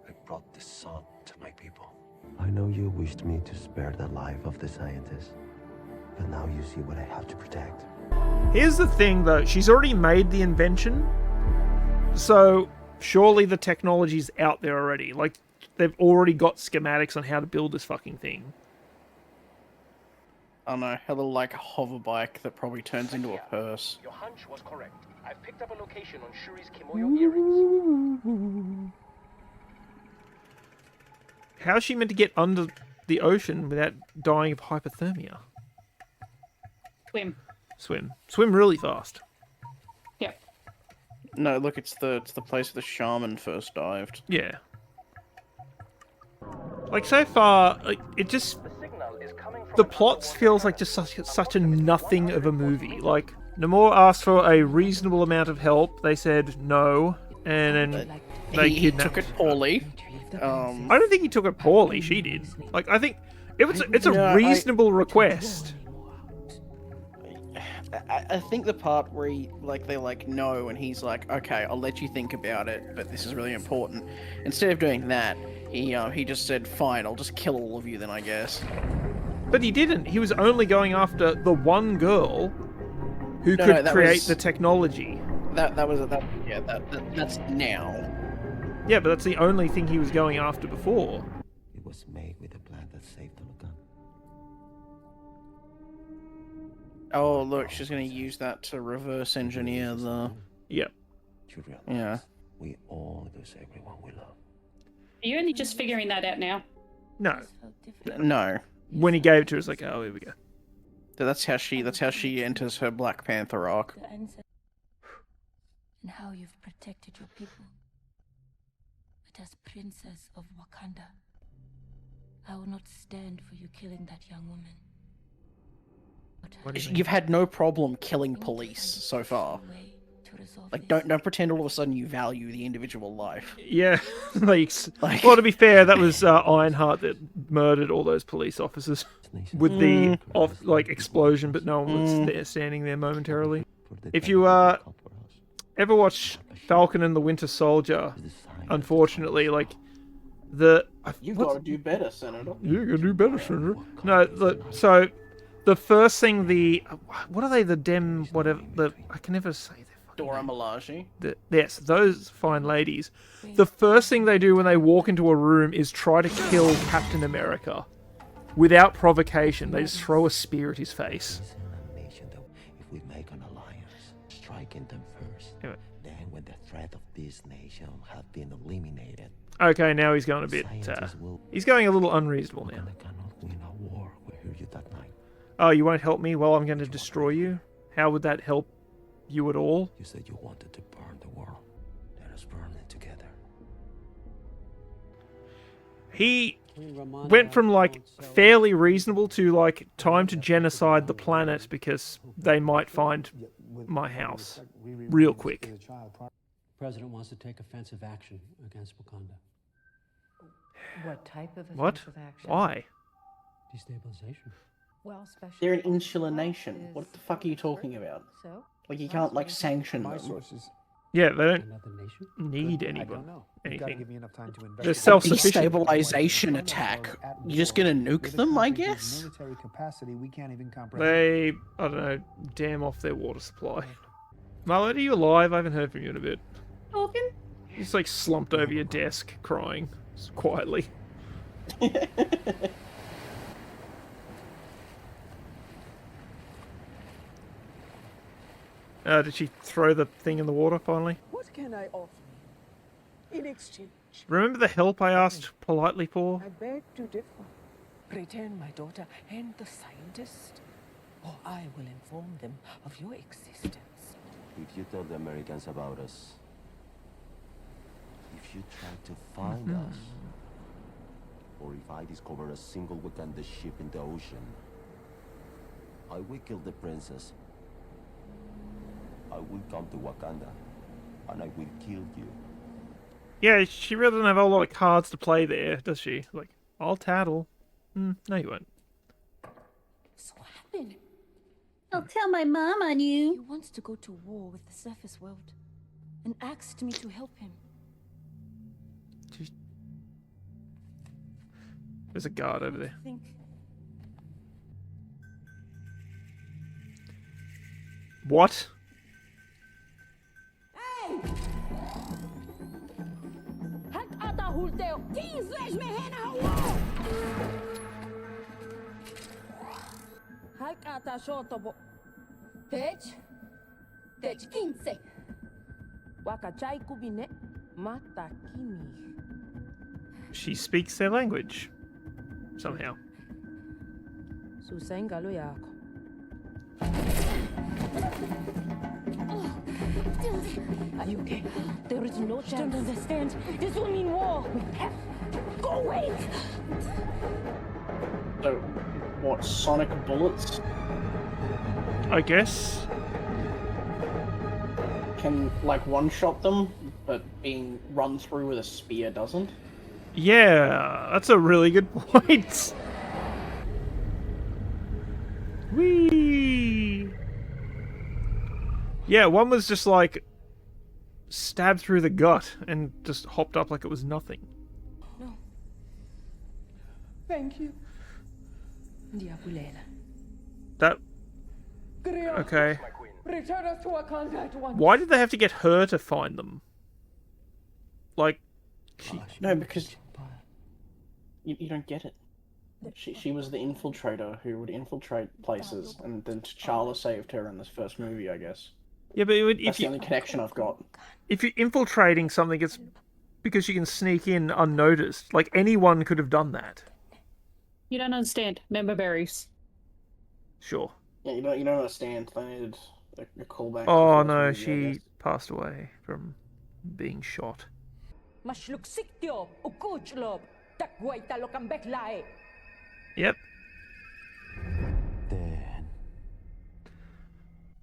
I brought the sun to my people. I know you wished me to spare the life of the scientist, but now you see what I have to protect. Here's the thing, though. She's already made the invention, so surely the technology's out there already. Like, they've already got schematics on how to build this fucking thing. I don't know, a little like hover bike that probably turns into a purse. Your hunch was correct. I've picked up a location on Shuri's Kimoyo earrings. How's she meant to get under the ocean without dying of hypothermia? Swim really fast. Yep. No, look, it's the place where the shaman first dived. Yeah. Like, so far, like, it just... The plot feels like just such a nothing of a movie. Like, Namor asked for a reasonable amount of help. They said no, and then he took it poorly. I don't think he took it poorly. She did. Like, I think it's a reasonable request. I think the part where they're like no, and he's like, okay, I'll let you think about it, but this is really important. Instead of doing that, he just said, fine, I'll just kill all of you then, I guess. But he didn't. He was only going after the one girl who could create the technology. That's now. Yeah, but that's the only thing he was going after before. It was made with a plan that saved the Wakanda. Oh, look, she's going to use that to reverse engineer the... Yep. Yeah. We all lose everyone we love. Are you only just figuring that out now? No. No. When he gave it to her, it's like, oh, here we go. That's how she enters her Black Panther arc. And how you've protected your people. But as princess of Wakanda, I will not stand for you killing that young woman. You've had no problem killing police so far. Like, don't pretend all of a sudden you value the individual life. Yeah, well, to be fair, that was Ironheart that murdered all those police officers with the explosion, but no one was there standing there momentarily. If you ever watch Falcon and the Winter Soldier, unfortunately, like you've got to do better, Senator. You gotta do better, Senator. No, so the first thing what are they? I can never say. Dora Milaje. Yes, those fine ladies. The first thing they do when they walk into a room is try to kill Captain America. Without provocation, they just throw a spear at his face. If we make an alliance, striking them first, then when the threat of this nation have been eliminated. Okay, now he's going a bit. He's going a little unreasonable now. Oh, you won't help me? Well, I'm going to destroy you. How would that help you at all? You said you wanted to burn the world. Let us burn it together. He went from fairly reasonable to time to genocide the planet because they might find my house real quick. The president wants to take offensive action against Wakanda. What type of offensive action? Why? Destabilization. Well, special. They're an insular nation. What the fuck are you talking about? So? Like, you can't sanction them. Yeah, they don't need anything. They're A self-sufficient. destabilization attack. You're just gonna nuke them, I guess? They, I don't know, dam off their water supply. Marlette, are you alive? I haven't heard from you in a bit. Talking? You're just slumped over your desk, crying quietly. Did she throw the thing in the water finally? What can I offer in exchange? Remember the help I asked politely for? I beg to differ. Pretend my daughter and the scientist, or I will inform them of your existence. If you tell the Americans about us, if you try to find us, or if I discover a single Wakanda ship in the ocean, I will kill the princess. I will come to Wakanda, and I will kill you. Yeah, she really doesn't have a lot of cards to play there, does she? Like, I'll tattle. No, you won't. So what happened? I'll tell my mom on you. He wants to go to war with the surface world and asked me to help him. There's a guard over there. What? هات قطع Mateo, 15 me hen hawo! Hakata shotobo. Tech 15. Wakachai kubine mata kimi. She speaks their language. Somehow. Susengalo yako. Are you okay? There is no chance. Don't understand. This will mean war. We have to go wait. So, what, sonic bullets I guess. can, like, one-shot them, but being run through with a spear doesn't? Yeah, that's a really good point. Whee! Yeah, one was just like stabbed through the gut and just hopped up like it was nothing. No. Thank you. That... Okay. Return us to Wakanda at once. Why did they have to get her to find them? Like... No, because... You don't get it. She was the infiltrator who would infiltrate places, and then T'Challa saved her in this first movie, I guess. Yeah, but That's the only connection I've got. If you're infiltrating something, it's because you can sneak in unnoticed. Like, anyone could have done that. You don't understand. Member berries. Sure. Yeah, you don't understand. They needed a callback. Oh no, she passed away from being shot. Yep. Then.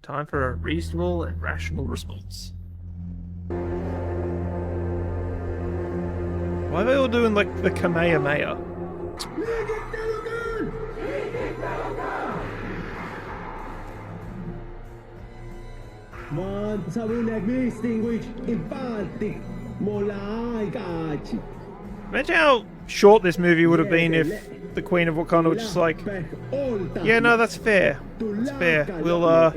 Time for a reasonable and rational response. Why are they all doing like the Kamehameha? Imagine how short this movie would have been if the Queen of Wakanda was just like, yeah, no, that's fair. That's fair. We'll,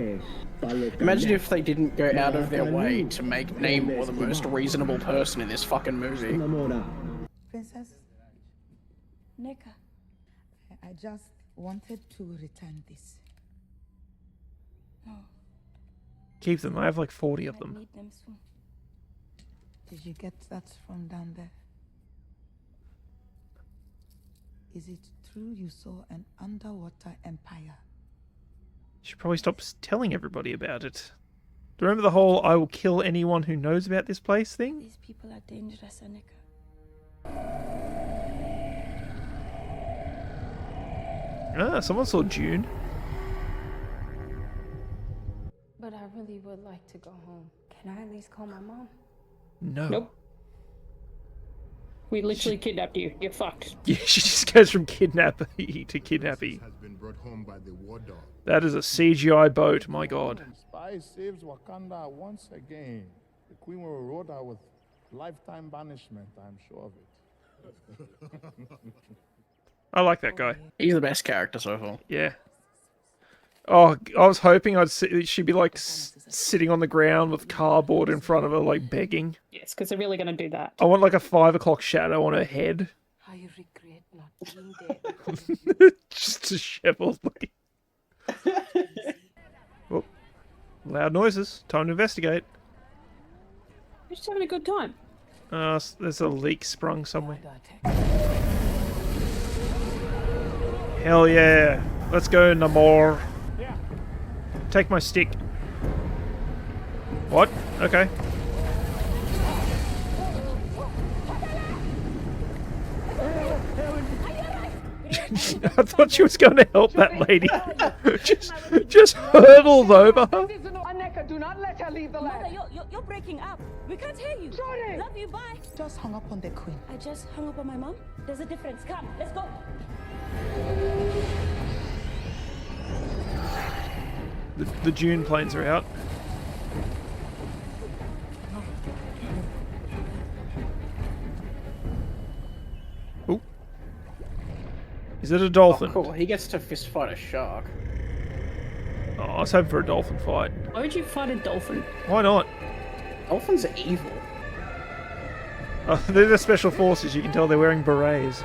Imagine if they didn't go out of their way to make Namor the most reasonable person in this fucking movie. Princess? Neka. I just wanted to return this. No. Keep them. I have like 40 of them. Need them soon. Did you get that from down there? Is it true you saw an underwater empire? Should probably stop telling everybody about it. Do you remember the whole "I will kill anyone who knows about this place" thing? These people are dangerous, Annika. Ah, someone saw June. But I really would like to go home. Can I at least call my mom? No. Nope. We literally kidnapped you. You're fucked. Yeah, she just goes from kidnappee to kidnappee. Has been brought home by the war dog. That is a CGI boat, my god. Spy saves Wakanda once again. The Queen will reward her with lifetime banishment, I'm sure of it. I like that guy. He's the best character so far. Yeah. Oh, I was hoping she'd be like sitting on the ground with cardboard in front of her, like begging. Yes, because they're really going to do that. I want like a 5 o'clock shadow on her head. I regret not being there. Just disheveled looking. Oh, loud noises. Time to investigate. We're just having a good time. There's a leak sprung somewhere. Hell yeah. Let's go, Namor. Take my stick. What? Okay. I thought she was going to help that lady. just hurtled over her. Aneka, do not let her leave the land. Mother, you're breaking up. We can't hear you. Sorry. Love you, bye. Just hung up on the Queen. I just hung up on my mom. There's a difference. Come, let's go. The Dune planes are out. Oh. Is it a dolphin? Oh, cool. He gets to fist fight a shark. Oh, I was hoping for a dolphin fight. Why would you fight a dolphin? Why not? Dolphins are evil. Oh, they're the special forces. You can tell they're wearing berets.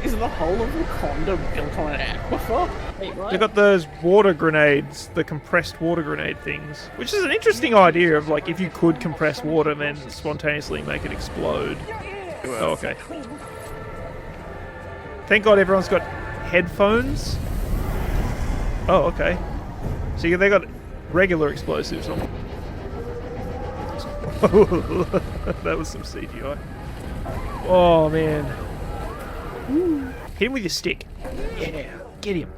Is the whole of Wakanda built on an aquifer? Wait, what? They've got those water grenades, the compressed water grenade things, which is an interesting idea of like if you could compress water and then spontaneously make it explode. Oh, okay. Thank God everyone's got headphones. Oh, okay. So yeah, they got regular explosives on. That was some CGI. Oh man. Hit him with your stick. Yeah, get him.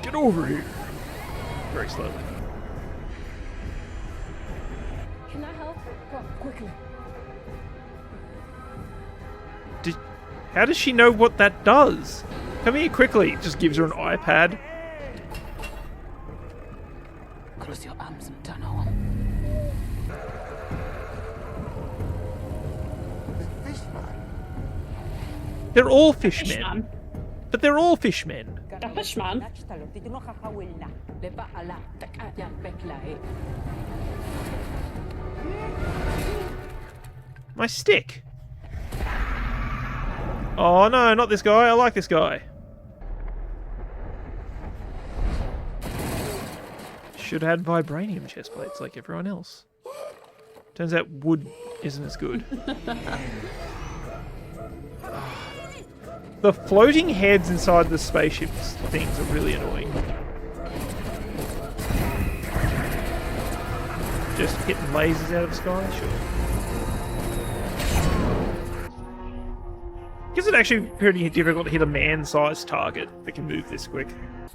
Get over here. Very slowly. Can I help? Come, quickly. How does she know what that does? Come here quickly. It just gives her an iPad. Close your arms and turn home. They're all fishmen. But they're all fishmen. The fishman. My stick. Oh no, not this guy. I like this guy. Should have had vibranium chest plates like everyone else. Turns out wood isn't as good. The floating heads inside the spaceships things are really annoying. Just hitting lasers out of the sky, sure. Guess it's actually pretty difficult to hit a man-sized target that can move this quick.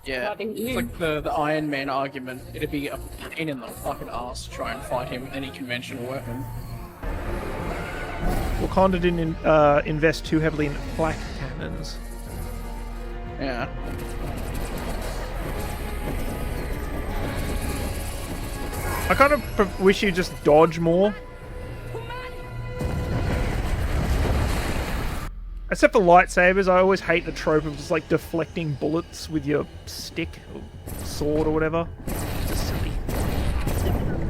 Yeah, it's like the Iron Man argument. It'd be a pain in the fucking ass to try and fight him with any conventional weapon. Wakanda didn't invest too heavily in flak cannons. Yeah. I kind of wish you just dodge more. Except for lightsabers, I always hate the trope of just like deflecting bullets with your stick or sword or whatever. It's just silly.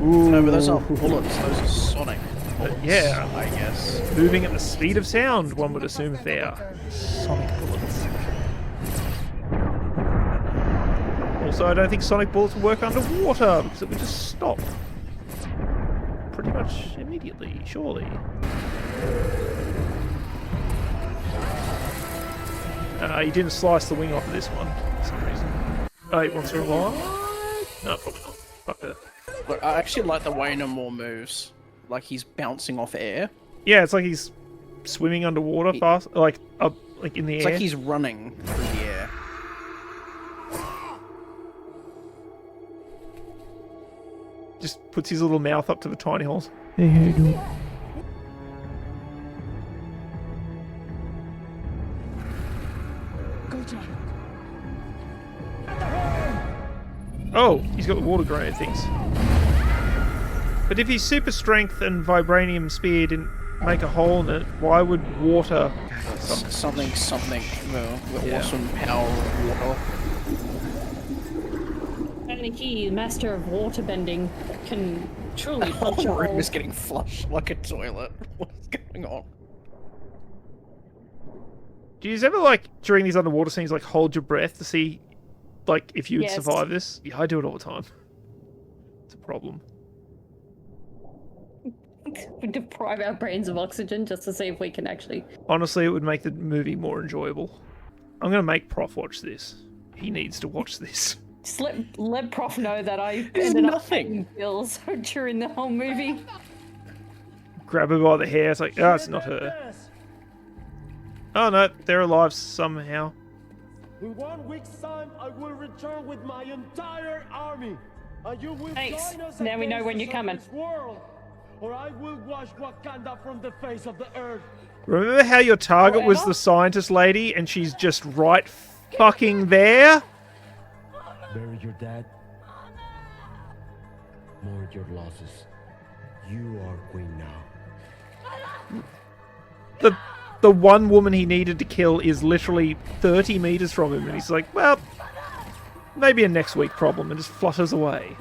Ooh. No, but those aren't bullets, those are sonic bullets. Yeah. I guess. Moving at the speed of sound, one would assume if they are sonic bullets. Also, I don't think sonic bullets will work underwater because it would just stop. Pretty much immediately, surely. He didn't slice the wing off of this one for some reason. Oh, he wants to revive? No, probably not. Fuck that. Look, I actually like the way Namor moves. Like he's bouncing off air. Yeah, it's like he's swimming underwater fast, like up, like in the air. It's like he's running through the air. Just puts his little mouth up to the tiny holes. Hey, how you doing? Oh, he's got the water grenade things. But if his super strength and vibranium spear didn't make a hole in it, why would water... Something, the awesome power of water. Only he, master of water bending, can truly punch a The room hole. is getting flushed like a toilet. What's going on? Do you ever, like, during these underwater scenes, like, hold your breath to see, like, if you would Yes. survive this? Yeah, I do it all the time. It's a problem. We deprive our brains of oxygen just to see if we can actually... Honestly, it would make the movie more enjoyable. I'm going to make Prof watch this. He needs to watch this. Just let Prof know that I There's ended up nothing. paying bills during the whole movie. Grab her by the hair. It's like, oh, it's not her. Oh, no, they're alive somehow. In 1 week's time, I will return with my entire army, and you will Thanks. join us Now we know against when the you're coming. Savage world, or I will wash Wakanda from the face of the earth. Remember how your target was the scientist lady and she's just right fucking there? Bury your dad. Mourn your losses. You are queen now. The one woman he needed to kill is literally 30 meters from him, and he's like, well, maybe a next week problem and just flutters away.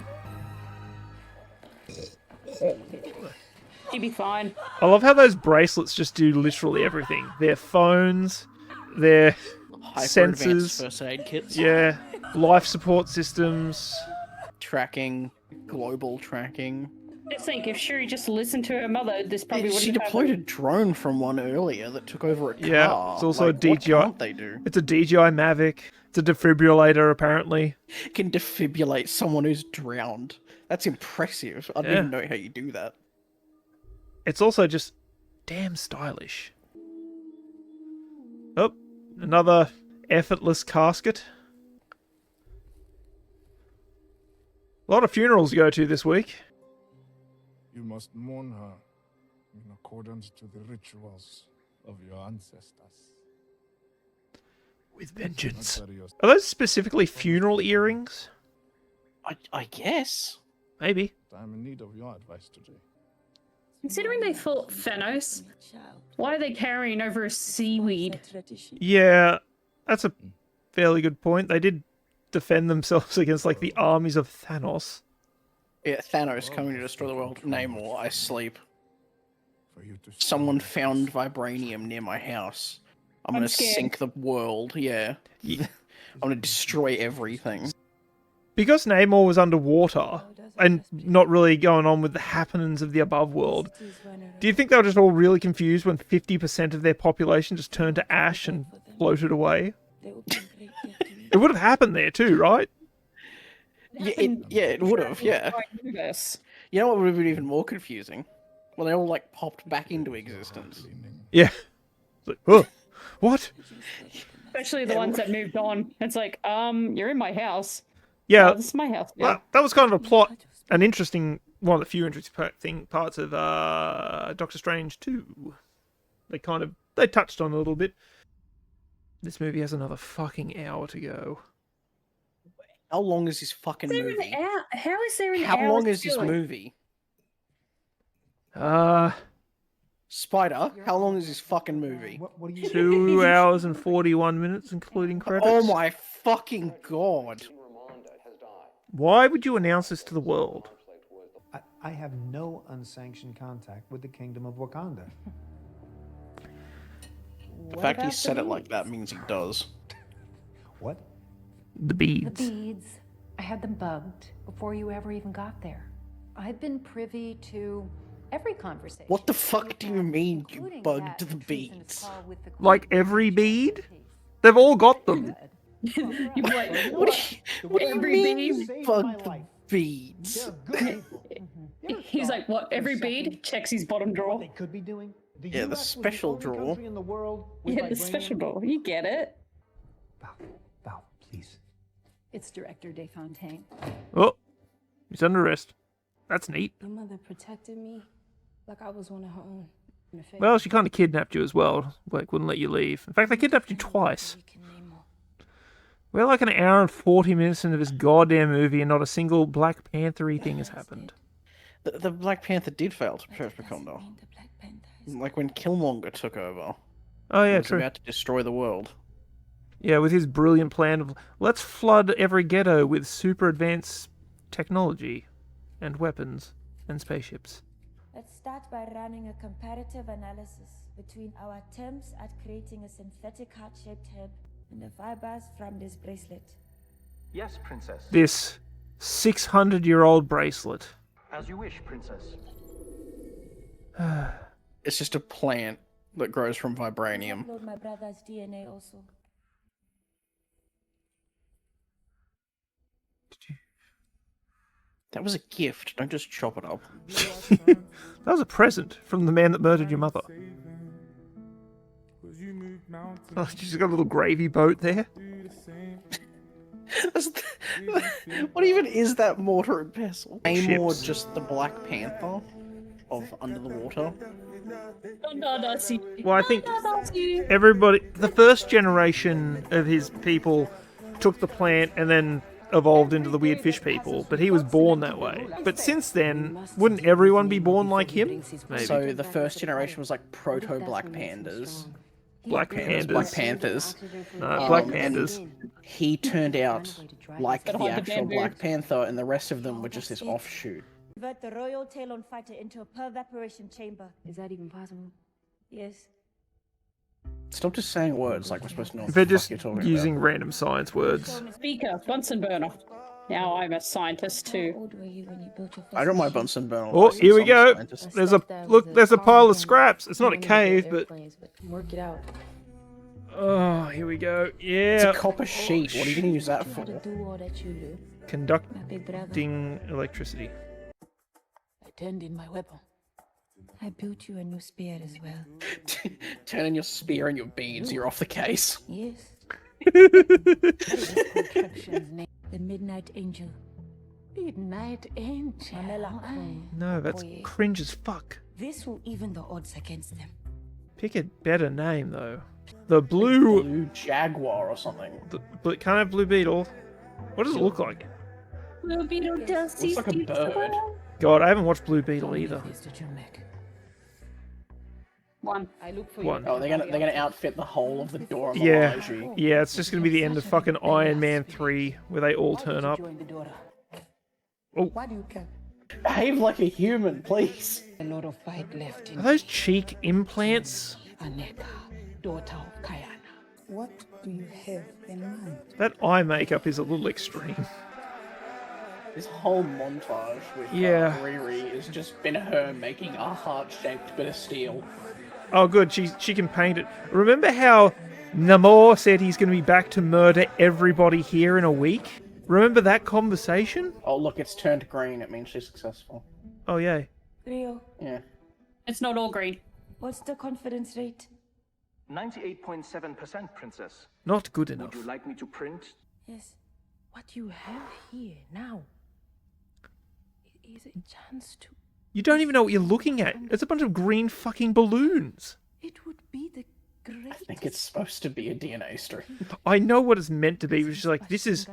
He'd be fine. I love how those bracelets just do literally everything. Their phones, their Hyper-advanced sensors, first aid kits. yeah, life support systems. Tracking, global tracking. Just think, if Shuri just listened to her mother, this probably wouldn't She have deployed a happened. drone from one earlier that took over a car. Yeah, it's also Like, a DJI. What can't they do? It's a DJI Mavic. It's a defibrillator, apparently. It can defibrillate someone who's drowned. That's impressive. I don't even know how you do that. It's also just damn stylish. Oh, another effortless casket. A lot of funerals to go to this week. You must mourn her in accordance to the rituals of your ancestors. With vengeance. Are those specifically funeral earrings? I guess. Maybe. I'm in need of your advice today. Considering they fought Thanos, why are they carrying over a seaweed? Yeah, that's a fairly good point. They did defend themselves against, like, the armies of Thanos. Yeah, Thanos coming to destroy the world. Namor, I sleep. Someone found vibranium near my house. I'm gonna scared. sink the world, yeah. I'm gonna destroy everything. Because Namor was underwater and not really going on with the happenings of the above world, do you think they were just all really confused when 50% of their population just turned to ash and floated away? It would have happened there too, right? Yeah, it would have, yeah. You know what would have been even more confusing? Well, they all, like, popped back into existence. Yeah. It's like, oh, what? Especially the ones that moved on. It's like, you're in my house. Yeah. Oh, this is my house. Yeah. That was kind of a plot, an interesting, one of the few interesting parts of Doctor Strange 2. They touched on it a little bit. This movie has another fucking hour to go. How long is this fucking movie? How is there an How hour long is this to it? movie? Spider, how long is this fucking movie? 2 hours and 41 minutes, including credits. Oh my fucking god. Why would you announce this to the world? I have no unsanctioned contact with the Kingdom of Wakanda. The fact he said it like that means he does. What? The beads. The beads. I had them bugged before you ever even got there. I've been privy to every conversation. What the fuck do you mean you bugged the beads? Like every bead? They've all got them. You're like, What do you every mean bead? you bugged the beads? He's like, what? Every bead? Checks his bottom drawer. They could be doing. Yeah, the special drawer. In the world Yeah, the special drawer. You get it. Val, please. It's Director Desfontaine. Oh, he's under arrest. That's neat. Your mother protected me like I was one of her own. Well, she kind of kidnapped you as well. Like, wouldn't let you leave. In fact, they kidnapped you twice. We're like an hour and 40 minutes into this goddamn movie and not a single Black Panther-y thing has happened. The Black Panther did fail to protect Wakanda. Like when Killmonger took over. Oh, yeah, he was true. about to destroy the world. Yeah, with his brilliant plan of, let's flood every ghetto with super advanced technology and weapons and spaceships. Let's start by running a comparative analysis between our attempts at creating a synthetic heart-shaped head and the fibers from this bracelet. Yes, Princess. This 600-year-old bracelet. As you wish, Princess. It's just a plant that grows from vibranium. Upload my brother's DNA also. That was a gift. Don't just chop it up. That was a present from the man that murdered your mother. Oh, she's got a little gravy boat there. What even is that mortar and pestle? Namor just the Black Panther of Under the Water? Well, I think everybody, the first generation of his people took the plant and then evolved into the weird fish people, but he was born that way. But since then, wouldn't everyone be born like him? Maybe. So the first generation was like proto-Black Pandas, Black Black Panthers. Panthers. Black And Panthers. he turned out like Gotta the hide the actual bamboo. Black Panther, and the rest of them were just this offshoot. Convert the royal Talon fighter into a pervaporation chamber. Is that even possible? Yes. Stop just saying words like we're supposed to know what They're the fuck just you're talking using about. random science words. Speaker, Bunsen burner. Now I'm a scientist too. Old were you when you built your I got my Bunsen burner. Oh, license, here we I'm a go. scientist. There's a look. There's a pile of scraps. It's not a cave, but Work it out. oh, here we go. It's Yeah, a copper sheet. What are you going to use that for? do all that you do. conducting electricity. I turned in my weapon. I built you a new spear as well. Turn in your spear and your beads. You're off the case. Yes. The Midnight Angel. Midnight Angel. No, that's cringe as fuck. This will even the odds against them. Pick a better name though. The blue. Blue Jaguar or something. Can't have Blue Beetle. What does it look like? Blue Beetle does Looks like a bird. God, I haven't watched Blue Beetle either. One. I look for One. Oh, they're gonna outfit the whole of the door of the Yeah, Elijah. yeah. It's just gonna be the end of fucking Iron Man 3, where they all turn up. Oh, Why do you care? Behave like a human, please. A lot of fight left in are those cheek implants? Aneka, daughter of Kayana. What do you have in mind? That eye makeup is a little extreme. This whole montage with Yeah. Riri has just been her making a heart-shaped bit of steel. Oh, good. She can paint it. Remember how Namor said he's going to be back to murder everybody here in a week? Remember that conversation? Oh, look, it's turned green. It means she's successful. Oh, yay. Rio, Yeah. It's not all green. what's the confidence rate? 98.7%, Princess. Not good enough. Would you like me to print? Yes. What you have here now is a chance to. You don't even know what you're looking at. It's a bunch of green fucking balloons. It would be the great. I think it's supposed to be a DNA stream. I know what it's meant to be, but she's like, this is...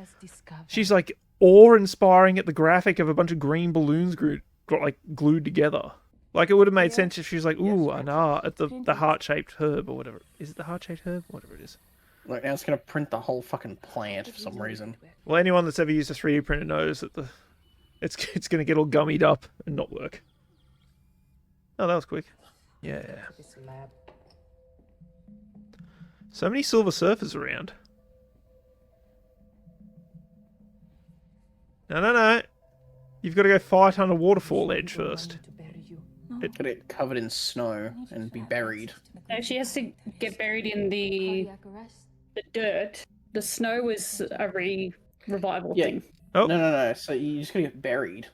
She's like awe-inspiring at the graphic of a bunch of green balloons glued together. Like, it would have made sense if she was like, ooh, an R at the heart-shaped herb or whatever. Is it the heart-shaped herb? Whatever it is. Look, now it's gonna print the whole fucking plant for some reason. Well, anyone that's ever used a 3D printer knows that it's going to get all gummied up and not work. Oh, that was quick. Yeah. So many Silver Surfers around. No. You've got to go fight on a waterfall edge first. Get it covered in snow and be buried. No, she has to get buried in the dirt. The snow was a revival thing. Oh. No. So you just gotta get buried.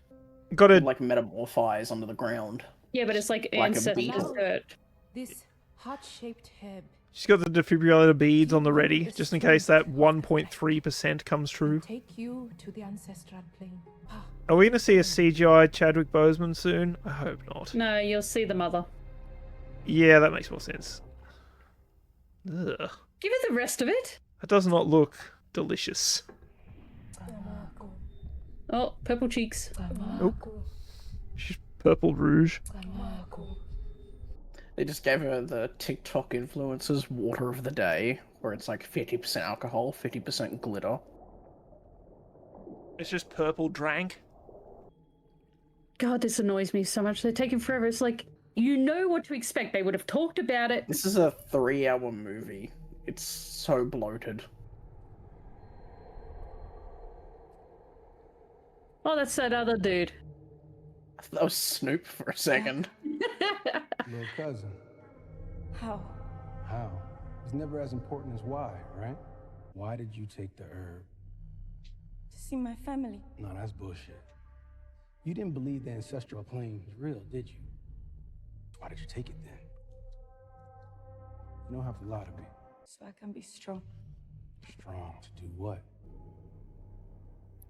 Gotta like metamorphize under the ground. Yeah, but it's like a ancestors beetle. dirt. This heart-shaped herb. She's got the defibrillator beads on the ready, just in case that 1.3% comes true. Take you to the ancestral plane. Are we going to see a CGI Chadwick Boseman soon? I hope not. No, you'll see the mother. Yeah, that makes more sense. Ugh. Give her the rest of it. That does not look delicious. Oh, purple cheeks. Oh. She's purple rouge. They just gave her the TikTok influencers water of the day, where it's like 50% alcohol, 50% glitter. It's just purple drank. God, this annoys me so much. They're taking forever. It's like, you know what to expect. They would have talked about it. This is a 3-hour movie. It's so bloated. Oh, that's that other dude. I thought that was Snoop for a second. Little cousin. How? How? It's never as important as why, right? Why did you take the herb? To see my family. No, that's bullshit. You didn't believe the ancestral plane was real, did you? Why did you take it then? You don't have to lie to me. So I can be strong. Strong to do what?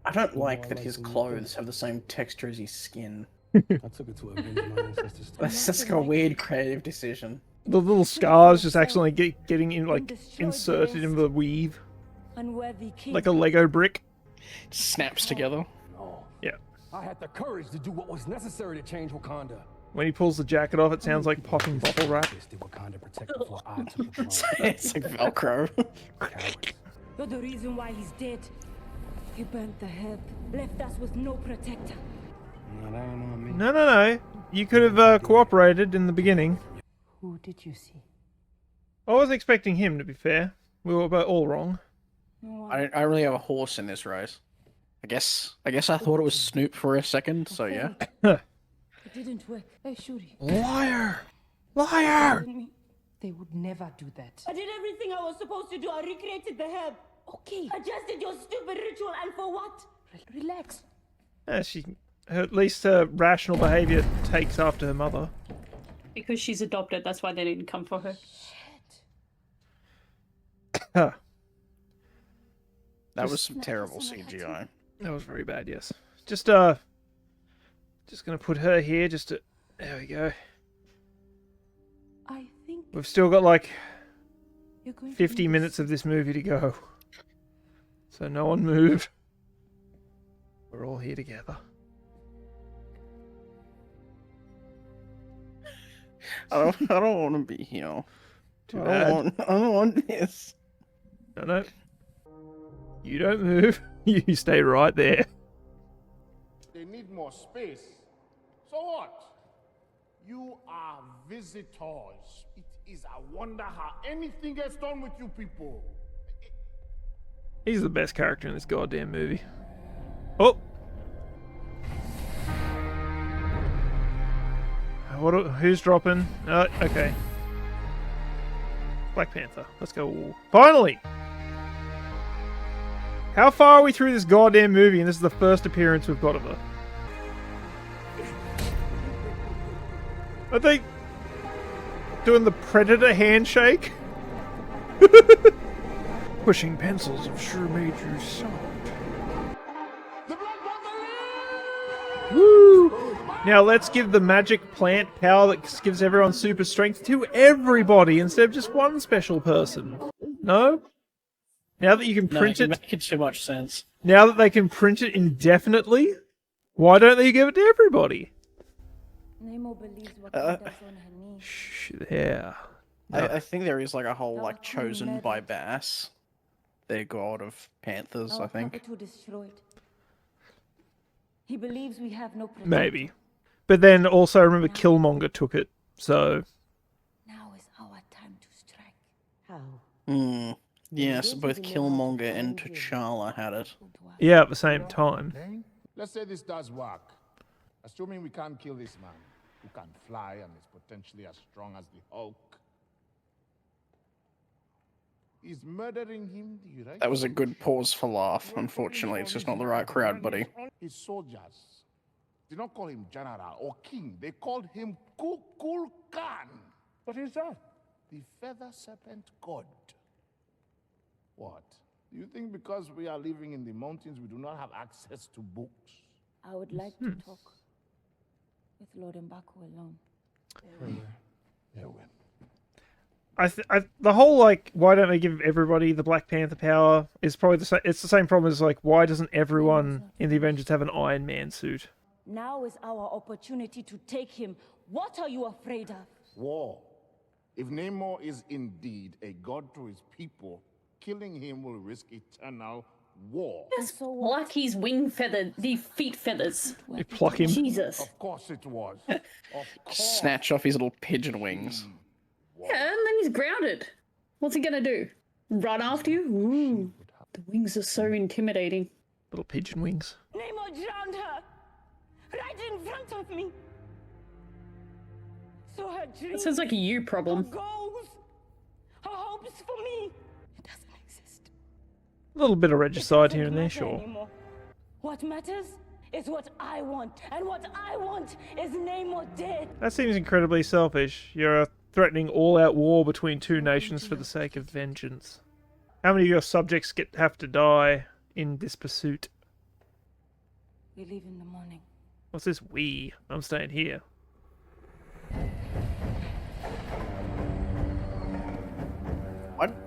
I don't like that his clothes have the same texture as his skin. I took it to avenge my ancestors. That's just like a weird creative decision. The little scars just accidentally getting in, like, inserted into the weave. Unworthy king. Like a Lego brick. Snaps together. No. Yeah. I had the courage to do what was necessary to change Wakanda. When he pulls the jacket off, it sounds like popping bottle wrap. It's like Velcro. You're the reason why he's dead. He burnt the head, left us with no protector. No. You could have cooperated in the beginning. Who did you see? I was expecting him, to be fair. We were about all wrong. I don't really have a horse in this race. I guess I thought it was Snoop for a second, so yeah. It didn't work. Hey, Shuri. Liar! Liar! They would never do that. I did everything I was supposed to do. I recreated the herb. Okay. I just did your stupid ritual, and for what? Relax. At least her rational behaviour takes after her mother. Because she's adopted, that's why they didn't come for her. That was some terrible CGI. That was very bad, yes. Just gonna put her here, there we go. I think We've still got like you're going 50 minutes of this movie to go. So no one move. We're all here together. I don't want to be here. Too bad. I don't want this. No. You don't move. You stay right there. They need more space. So what? You are visitors. It is a wonder how anything gets done with you people. He's the best character in this goddamn movie. Oh! Who's dropping? Okay. Black Panther. Let's go. Finally! How far are we through this goddamn movie and this is the first appearance we've got of her? I think... doing the Predator handshake? Pushing pencils have sure made you soft. Woo! Now let's give the magic plant power that gives everyone super strength to everybody instead of just one special person. No? Now that you can print it... making too much sense. Now that they can print it indefinitely, why don't they give it to everybody? Nemo believes Wakanda's on her knees. Shh, there. No. I think there is like a whole like chosen by Bass. Their god of panthers, I think. Capital destroyed. He believes we have no protection. Maybe. But then also remember Killmonger took it, so... Now is our time to strike. How? Yes, both Killmonger and T'Challa had it. Yeah, at the same time. Let's say this does work. Assuming we can't kill this man, who can fly and is potentially as strong as the Hulk. Is murdering him the right? That was a good pause for laugh. Unfortunately, it's just not the right crowd, buddy. His soldiers did not call him general or king. They called him Kukul Khan. What is that? The feather serpent god. What? Do you think because we are living in the mountains, we do not have access to books? I would like to talk with Lord M'Baku alone. Yeah, well. The whole, like, why don't they give everybody the Black Panther power is probably the same. It's the same problem as, like, why doesn't everyone in the Avengers have an Iron Man suit? Now is our opportunity to take him. What are you afraid of? War. If Namor is indeed a god to his people, killing him will risk eternal war. That's like his wing feather, the feet feathers. You pluck him. Jesus. Of course it was. Snatch off his little pigeon wings. Yeah, and then he's grounded. What's he gonna do? Run after you? Ooh, the wings are so intimidating. Little pigeon wings. Namor drowned her right in front of me. So her dreams, That sounds like a you problem. her goals, her hopes for me. It doesn't exist. A little bit of regicide here and there, sure. Anymore. What matters is what I want, and what I want is Namor dead. That seems incredibly selfish. You're threatening all-out war between two nations for the sake of vengeance. How many of your subjects have to die in this pursuit? We leave in the morning. What's this we? I'm staying here.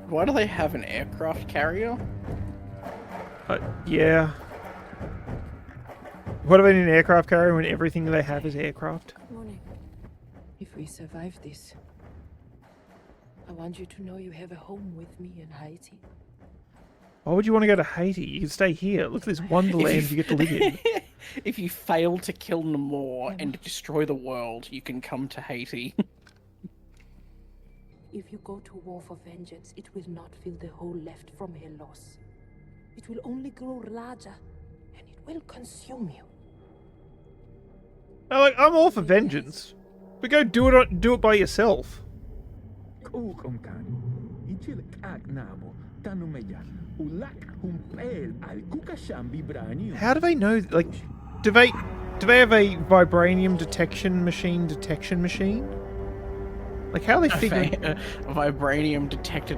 Why do they have an aircraft carrier? Yeah. What do they need an aircraft carrier when everything they have is aircraft? Morning. we survive this, I want you to know you have a home with me in Haiti. Why would you want to go to Haiti? You can stay here. Look at this wonderland you get to live in. If you fail to kill Namor and destroy the world, you can come to Haiti. If you go to war for vengeance, it will not fill the hole left from her loss. It will only grow larger, and it will consume you. No, like, I'm all for vengeance. But go do it by yourself. How do they know? Like, do they have a vibranium detection machine? Like, how are they figuring? A vibranium detector.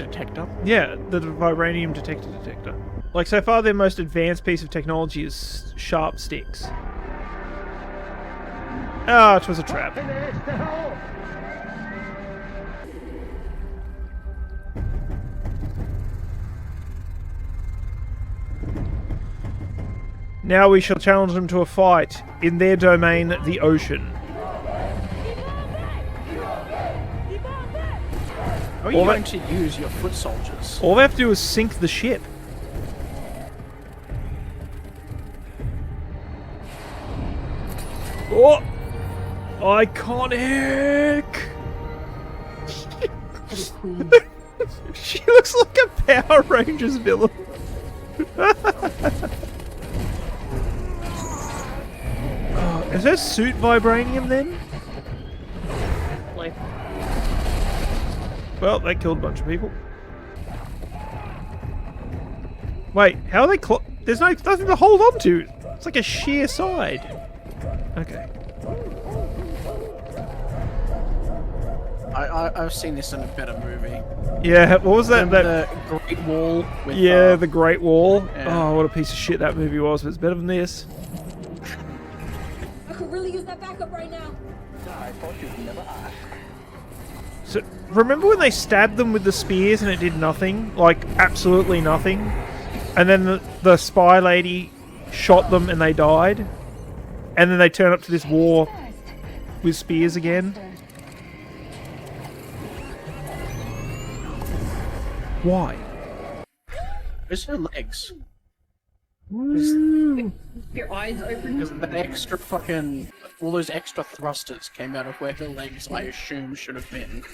Yeah, the vibranium detector. Like, so far, their most advanced piece of technology is sharp sticks. Ah, it was a trap. Now we shall challenge them to a fight in their domain, the ocean. How are you going to use your foot soldiers? All they have to do is sink the ship. Oh! Iconic! She looks like a Power Rangers villain. Is her suit vibranium then? Well, that killed a bunch of people. Wait, how are they there's nothing to hold on to. It's like a sheer side. Okay. I've seen this in a better movie. Yeah, what was that? The Great Wall. With, the Great Wall. Yeah. Oh, what a piece of shit that movie was, but it's better than this. I could really use that backup right now. I thought you'd never ask. So, remember when they stabbed them with the spears and it did nothing? Like, absolutely nothing? And then the spy lady shot them and they died? And then they turn up to this war with spears again? Why? Where's her legs? Your eyes open. Because that extra fucking... all those extra thrusters came out of where her legs, I assume, should have been.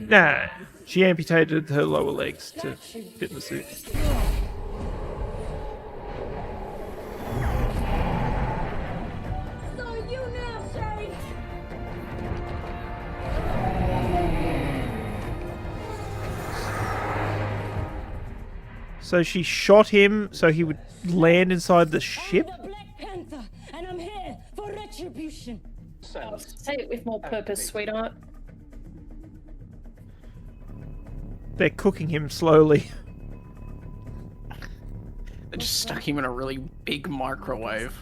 Nah, she amputated her lower legs to fit in the suit. So you now, Shay. So she shot him so he would land inside the ship? I'm the Black Panther, and I'm here for retribution. Say it with more purpose, sweetheart. They're cooking him slowly. They just stuck him in a really big microwave.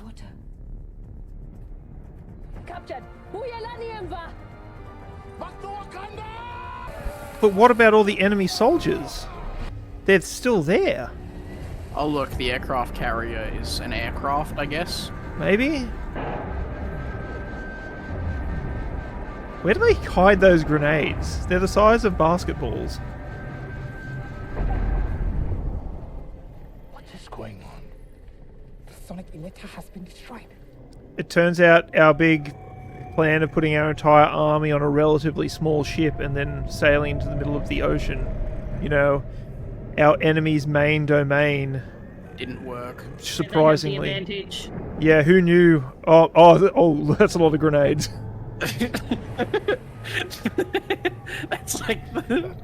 Captured. Back to Wakanda! But what about all the enemy soldiers? They're still there. Oh look, the aircraft carrier is an aircraft, I guess. Maybe? Where do they hide those grenades? They're the size of basketballs. What is going on? The sonic emitter has been destroyed. It turns out our big plan of putting our entire army on a relatively small ship and then sailing into the middle of the ocean, you know, our enemy's main domain, didn't work. Surprisingly. They had the advantage. Yeah, who knew? Oh, that's a lot of grenades. That's like the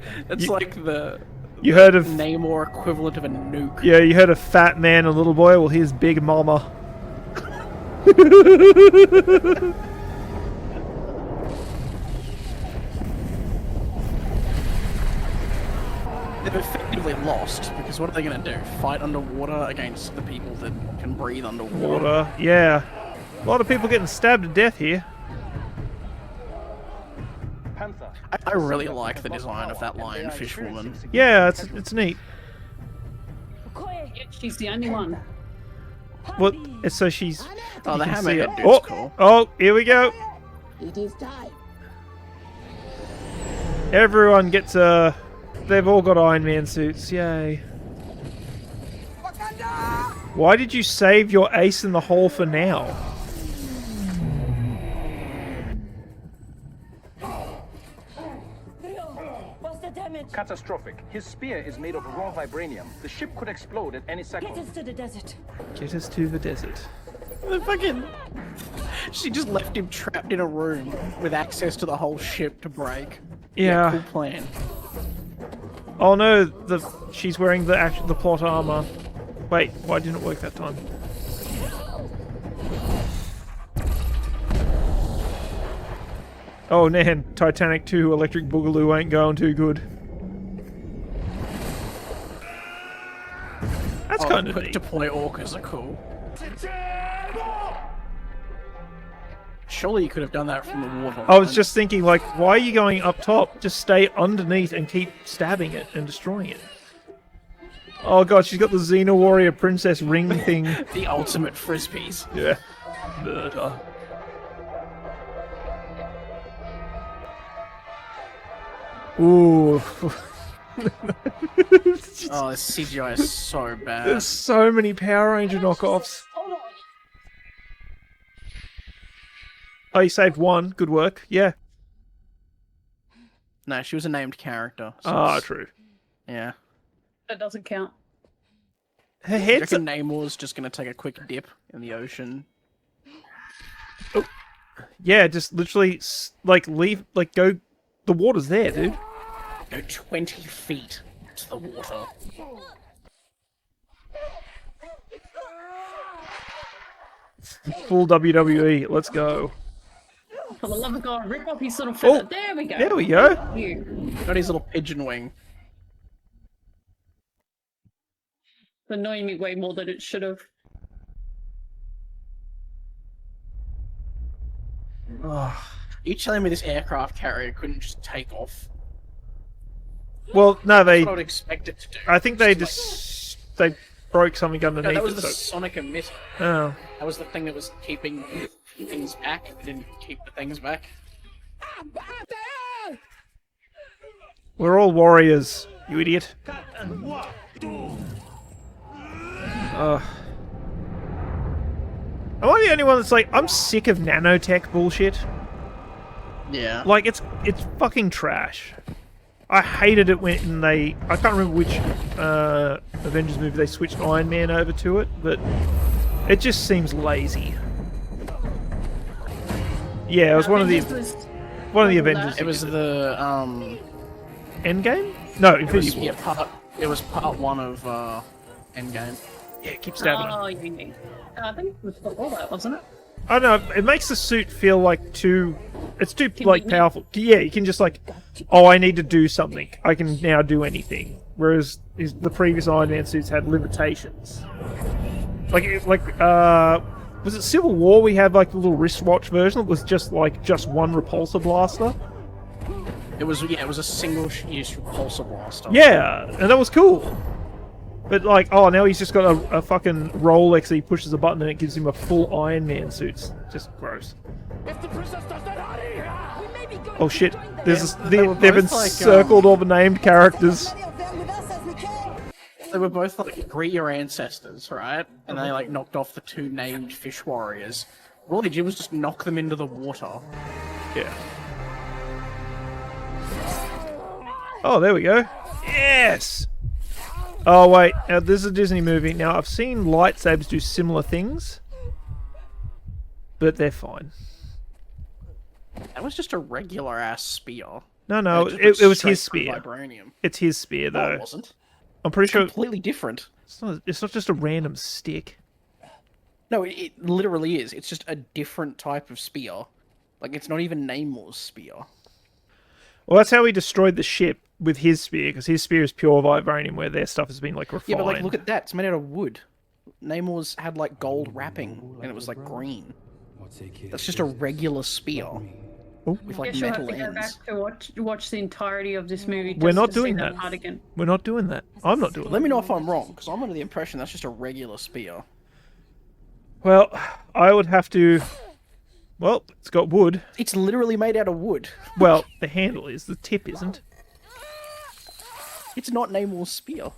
You heard of Namor equivalent of a nuke. Yeah, you heard of fat man and little boy? Well, here's Big Mama. They've effectively lost, because what are they going to do? Fight underwater against the people that can breathe underwater? Water, yeah. A lot of people getting stabbed to death here. I really like the design of that lionfish woman. Yeah, it's neat. She's the only one. Well, so she's... Oh, the you can see hammerhead it. dude's cool. Oh, here we go. It is time. Everyone gets a... They've all got Iron Man suits. Yay. Why did you save your ace in the hole for now? What's the damage? Catastrophic. His spear is made of raw vibranium. The ship could explode at any second. Get us to the desert. Get us to the desert. The fucking... She just left him trapped in a room with access to the whole ship to break. Yeah. Cool plan. Oh no, she's wearing the plot armor. Wait, why didn't it work that time? Oh man, Titanic 2 Electric Boogaloo ain't going too good. That's kind of quick neat. deploy orcas are cool. Surely you could have done that from the water. I was just thinking, like, why are you going up top? Just stay underneath and keep stabbing it and destroying it. Oh god, she's got the Xena Warrior Princess ring thing. The ultimate frisbees. Yeah. Murder. Ooh. Oh, this CGI is so bad. There's so many Power Ranger knockoffs. Oh, you saved one. Good work. Yeah. No, she was a named character. So Ah, true. Yeah. That doesn't count. Her Do you head's... reckon Namor's just gonna take a quick dip in the ocean? Yeah, just literally, like, leave, like, go... The water's there, dude. Go 20 feet to the water. Full WWE. Let's go. For the love of God, rip off his little feather. There we go. There we go. Thank you. Got his little pigeon wing. It's annoying me way more than it should have. Oh, you telling me this aircraft carrier couldn't just take off? Well, no, That's they... what I would expect it to do. I think they just... They broke something underneath No, that was it, the so... sonic emitter. Oh. That was the thing that was keeping things back. It didn't keep the things back. We're all warriors, you idiot. Am I the only one that's like, I'm sick of nanotech bullshit? Yeah. Like, it's fucking trash. I hated it when they... I can't remember which Avengers movie they switched Iron Man over to it, but it just seems lazy. Yeah, it was one of the Avengers. It was the Endgame? No, Infinity War. Yeah, it was part one of Endgame. Yeah, keep stabbing Oh, you mean. I think it was all that, wasn't it? I don't know, it makes the suit feel like too... It's too, like, powerful. Yeah, you can just, like, oh, I need to do something. I can now do anything. Whereas the previous Iron Man suits had limitations. Was it Civil War we had, like, the little wristwatch version that was just one repulsor blaster? It was a single-use repulsor blaster. Yeah, and that was cool. But, like, oh, now he's just got a fucking Rolex that he pushes a button and it gives him a full Iron Man suit. It's just gross. Oh shit, they've been circled all the named characters. They were both like, greet your ancestors, right? And they like knocked off the two named fish warriors. All they did was just knock them into the water. Yeah. Oh, there we go. Yes! Oh wait, now this is a Disney movie. Now I've seen lightsabers do similar things, but they're fine. That was just a regular ass spear. No, It it was straight his through spear. Vibranium. It's his spear No, though. it wasn't. I'm pretty sure Completely different. it's not just a random stick. No, it literally is. It's just a different type of spear. Like, it's not even Namor's spear. Well, that's how he destroyed the ship with his spear, because his spear is pure vibranium, where their stuff has been like refined. Yeah, but like, look at that. It's made out of wood. Namor's had like gold wrapping, and it was like green. That's just a regular spear with like Guess you'll have metal to go ends. back to watch the entirety of this movie. We're just not to see doing that that. part again. We're not doing that. I'm not doing Let that. me know if I'm wrong, because I'm under the impression that's just a regular spear. Well, I would have to Well, it's got wood. It's literally made out of wood. Well, the handle is. The tip isn't. It's not Namor's spear.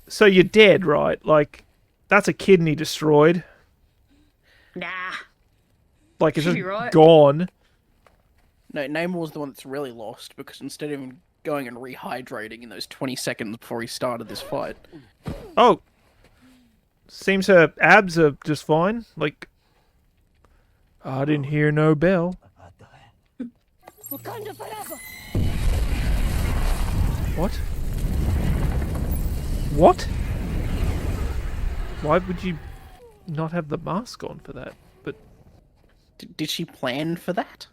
So you're dead, right? Like, that's a kidney destroyed. Nah. Like, it's Should just be right. gone. No, Namor's the one that's really lost, because instead of him going and rehydrating in those 20 seconds before he started this fight... Oh. Seems her abs are just fine. Like, I didn't hear no bell. Wakanda forever. What? What? Why would you not have the mask on for that? But did she plan for that?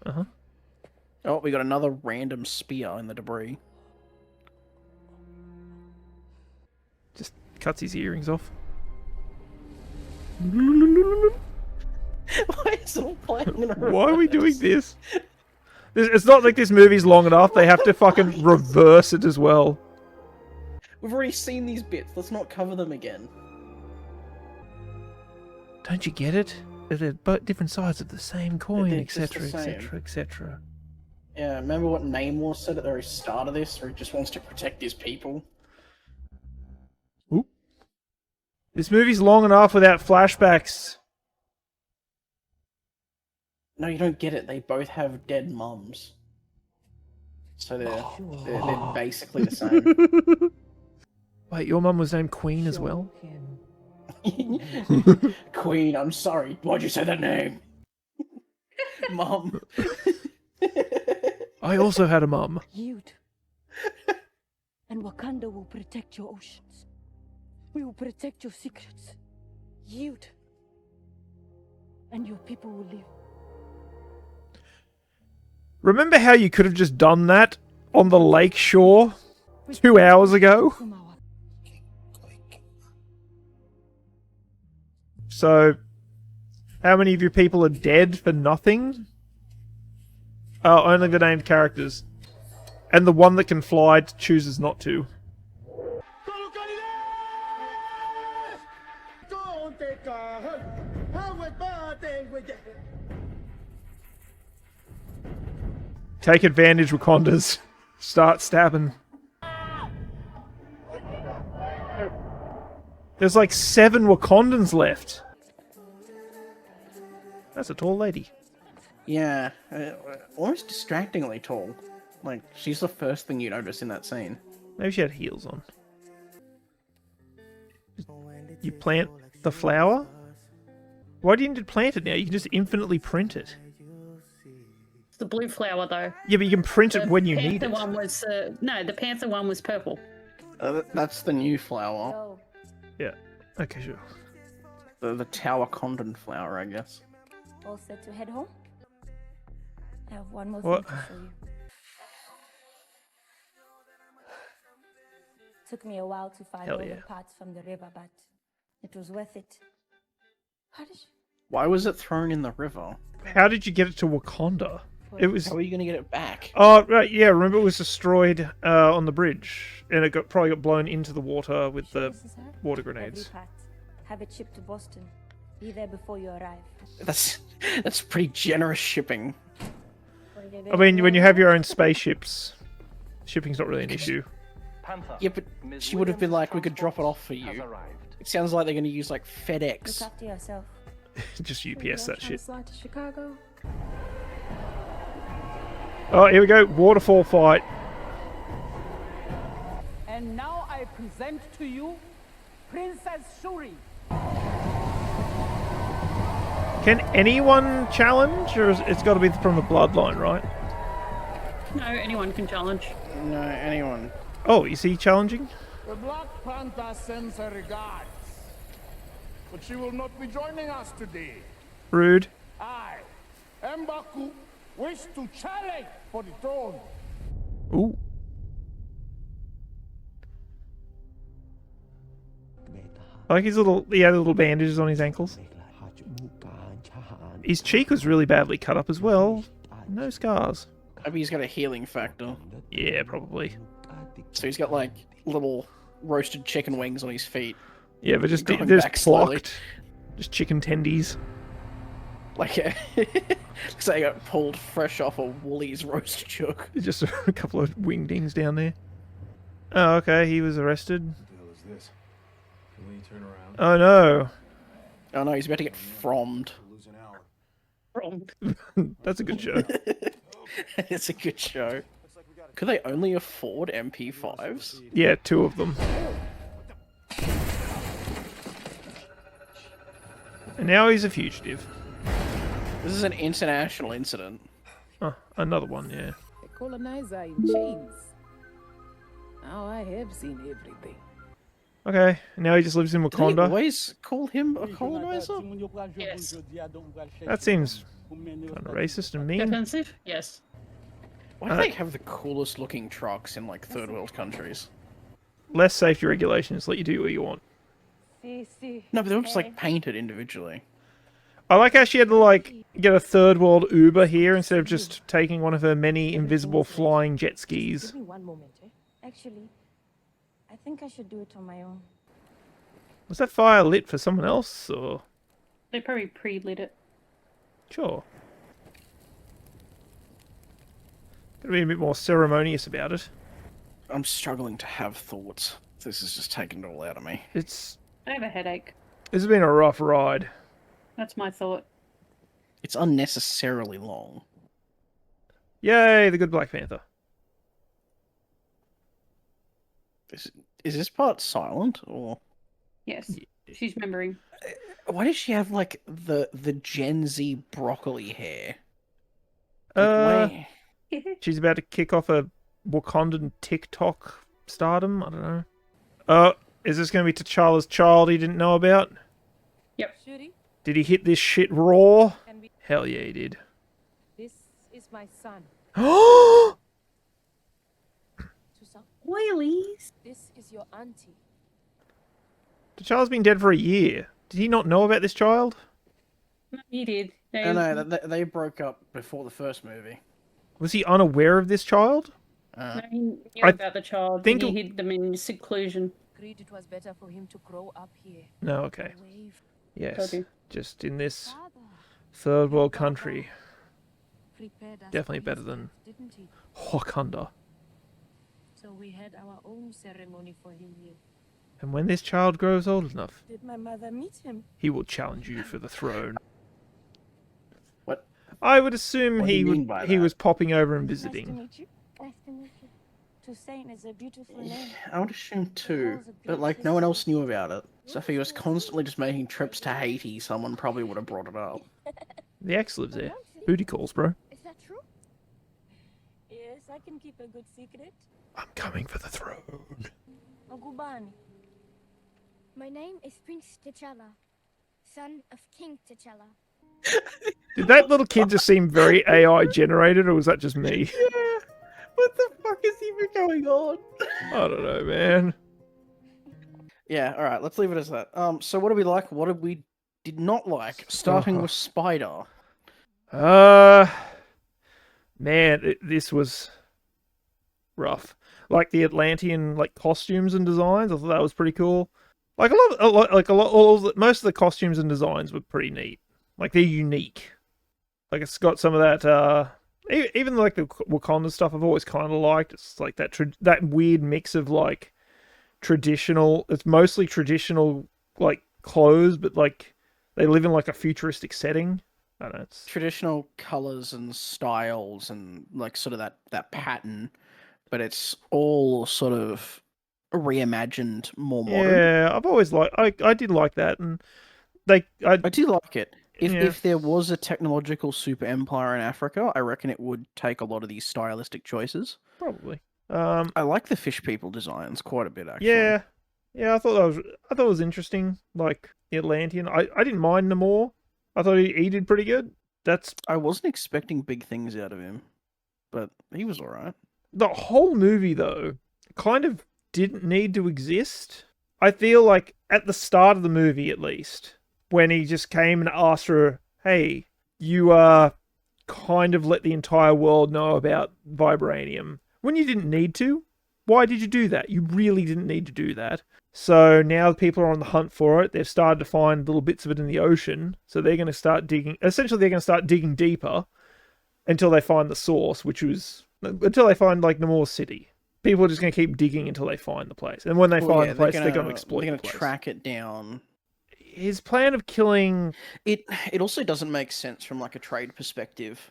Uh-huh. Oh, we got another random spear in the debris. Just cuts his earrings off. Why is it all playing in a Why are we doing this? It's not like this movie's long enough. They have to fucking reverse it as well. We've already seen these bits. Let's not cover them again. Don't you get it? They're both different sides of the same coin, They're just the etc., same. etc., etc. Yeah, remember what Namor said at the very start of this, where he just wants to protect his people? Ooh. This movie's long enough without flashbacks. No, you don't get it. They both have dead mums. So they're basically the same. Wait, your mum was named Queen as well? Queen, I'm sorry. Why'd you say that name? Mum. I also had a mum. You'd. And Wakanda will protect your oceans. We will protect your secrets. You'd. And your people will live. Remember how you could have just done that on the lake shore 2 hours ago? So, how many of your people are dead for nothing? Only the named characters. And the one that can fly chooses not to. Take advantage, Wakandas. Start stabbing. There's like 7 Wakandans left. That's a tall lady. Yeah, almost distractingly tall. Like, she's the first thing you notice in that scene. Maybe she had heels on. You plant the flower? Why do you need to plant it now? You can just infinitely print it. It's the blue flower, though. Yeah, but you can print it when you need it. One was, no, the Panther one was purple. That's the new flower. Yeah. Okay, sure. The Tower Condon flower, I guess. All set to head home? I have one more What? thing to show you. Took me a while to find all the parts from the river, but it was worth it. How did you... Why was it thrown in the river? How did you get it to Wakanda? It was. How are you going to get it back? Oh, right, yeah. Remember, it was destroyed on the bridge, and it probably got blown into the water with the water grenades. Every part. Have it shipped to Boston. Be there before you arrive. That's pretty generous shipping. I mean, when you have your own spaceships, shipping's not really an issue. Yeah, but she would have been like, we could drop it off for you. It sounds like they're going to use like FedEx. Look after yourself. Just UPS that shit. Slide to Chicago. Oh, here we go. Waterfall fight. And now I present to you Princess Shuri. Can anyone challenge, or it's got to be from the bloodline, right? No, anyone can challenge. No, anyone. Oh, is he challenging? The Black Panther sends her regards, but she will not be joining us today. Rude. I, M'Baku, wish to challenge for the throne. Ooh. I like his little, he had little bandages on his ankles. His cheek was really badly cut up as well. No scars. Maybe he's got a healing factor. Yeah, probably. So he's got like little roasted chicken wings on his feet. Yeah, but just Going they're back just slowly. blocked. Just chicken tendies. Like, looks like I got pulled fresh off a Woolies roast chook. Just a couple of wingdings down there. Oh, okay, he was arrested. What the hell is this? Can we turn around? Oh no. Oh no, he's about to get frommed. Lose an hour. Frommed. That's a good show. It's a good show. Could they only afford MP5s? Yeah, 2 of them. And now he's a fugitive. This is an international incident. Oh, another one, yeah. A colonizer in chains. Now I have seen everything. Okay, now he just lives in Did they Wakanda. always call him a colonizer? Yes. That seems kind of racist and mean. Offensive? Yes. Why do they have the coolest looking trucks in like third world countries? Less safety regulations let you do what you want. No, but they're all just like painted individually. I like how she had to like get a third world Uber here instead of just taking one of her many invisible flying jet skis. Give me one moment, eh? Actually, I think I should do it on my own. Was that fire lit for someone else, or...? They probably pre-lit it. Sure. Gotta be a bit more ceremonious about it. I'm struggling to have thoughts. This is just taking it all out of me. It's... I have a headache. This has been a rough ride. That's my thought. It's unnecessarily long. Yay, the good Black Panther. Is this part silent, or...? Yes. She's remembering. Why does she have, like, the Gen Z broccoli hair? Like, She's about to kick off a Wakandan TikTok stardom? I don't know. Is this going to be T'Challa's child he didn't know about? Yep. Did he hit this shit raw? Hell yeah, he did. This is my son. Wheelies. This is your auntie. T'Challa's been dead for a year. Did he not know about this child? He did. No, they broke up before the first movie. Was he unaware of this child? No, he knew I about the child. think He hid them in seclusion. Agreed it was better for him to grow up here. No, okay. Yes, Told you. just in this third world country. Prepared us Definitely for better his than death, didn't he? Wakanda. So we had our own ceremony for him here. And when this child grows old enough, Did my mother meet him? he will challenge you for the throne. What? I would assume What do you mean by he that? was popping over and Nice to visiting. meet you. Nice to meet you. Toussaint is a beautiful name. I would assume too, but like no one else knew about it. So if he was constantly just making trips to Haiti, someone probably would have brought it up. The ex lives there. Booty calls, bro. Is that true? Yes, I can keep a good secret. I'm coming for the throne. Ogubani. My name is Prince T'Challa, son of King T'Challa. Did that little kid just seem very AI generated, or was that just me? Yeah. What the fuck is even going on? I don't know, man. Yeah, alright, let's leave it as that. So what do we like? What did we did not like? Starting with Spider. Man, this was rough. Like the Atlantean costumes and designs, I thought that was pretty cool. Most of the costumes and designs were pretty neat. Like they're unique. Like it's got some of that. Even like the Wakanda stuff, I've always kind of liked. It's like that weird mix of like traditional. It's mostly traditional like clothes, but like they live in like a futuristic setting. I don't know. It's Traditional colors and styles and like sort of that pattern, but it's all sort of reimagined, more modern. yeah. I've always liked. I did like that, and I do like it. Yeah. If there was a technological super empire in Africa, I reckon it would take a lot of these stylistic choices. Probably. I like the fish people designs quite a bit, actually. Yeah, I thought it was interesting. Like the Atlantean, I didn't mind Namor. I thought he did pretty good. I wasn't expecting big things out of him, but he was alright. The whole movie though kind of didn't need to exist. I feel like at the start of the movie, at least, when he just came and asked her, "Hey, you kind of let the entire world know about vibranium," when you didn't need to. why did you do that? You really didn't need to do that. So now people are on the hunt for it. They've started to find little bits of it in the ocean. So they're going to start digging. Essentially, they're going to start digging deeper until they find the source, until they find like Namor City. People are just going to keep digging until they find the place. And when they find the place, they're going to exploit They're the place. track it down. His plan of killing... It also doesn't make sense from like a trade perspective.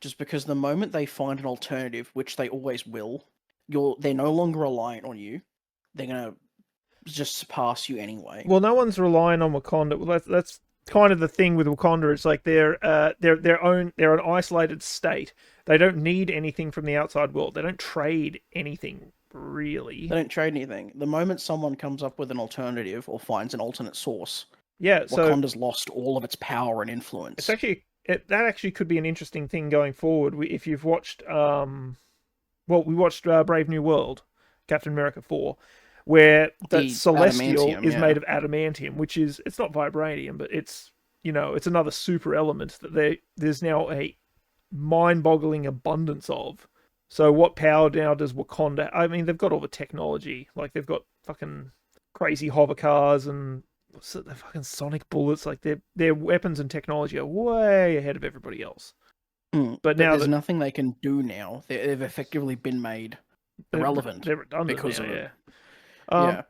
Just because the moment they find an alternative, which they always will, they're no longer reliant on you. They're going to just surpass you anyway. Well, no one's relying on Wakanda. Well, that's kind of the thing with Wakanda. It's like they're an isolated state. They don't need anything from the outside world. They don't trade anything, really. They don't trade anything. The moment someone comes up with an alternative or finds an alternate source, so Wakanda's lost all of its power and influence. It's actually that actually could be an interesting thing going forward. If you've watched, we watched Brave New World, Captain America 4, where that Celestial is made of adamantium, which is, it's not vibranium, but it's, it's another super element that there's now a mind-boggling abundance of. So what power now does Wakanda... I mean, they've got all the technology. Like, they've got fucking crazy hover cars and the fucking sonic bullets. Like, their weapons and technology are way ahead of everybody else. But now there's nothing they can do now. They've effectively been made irrelevant. They're redundant because now, of it. Yeah.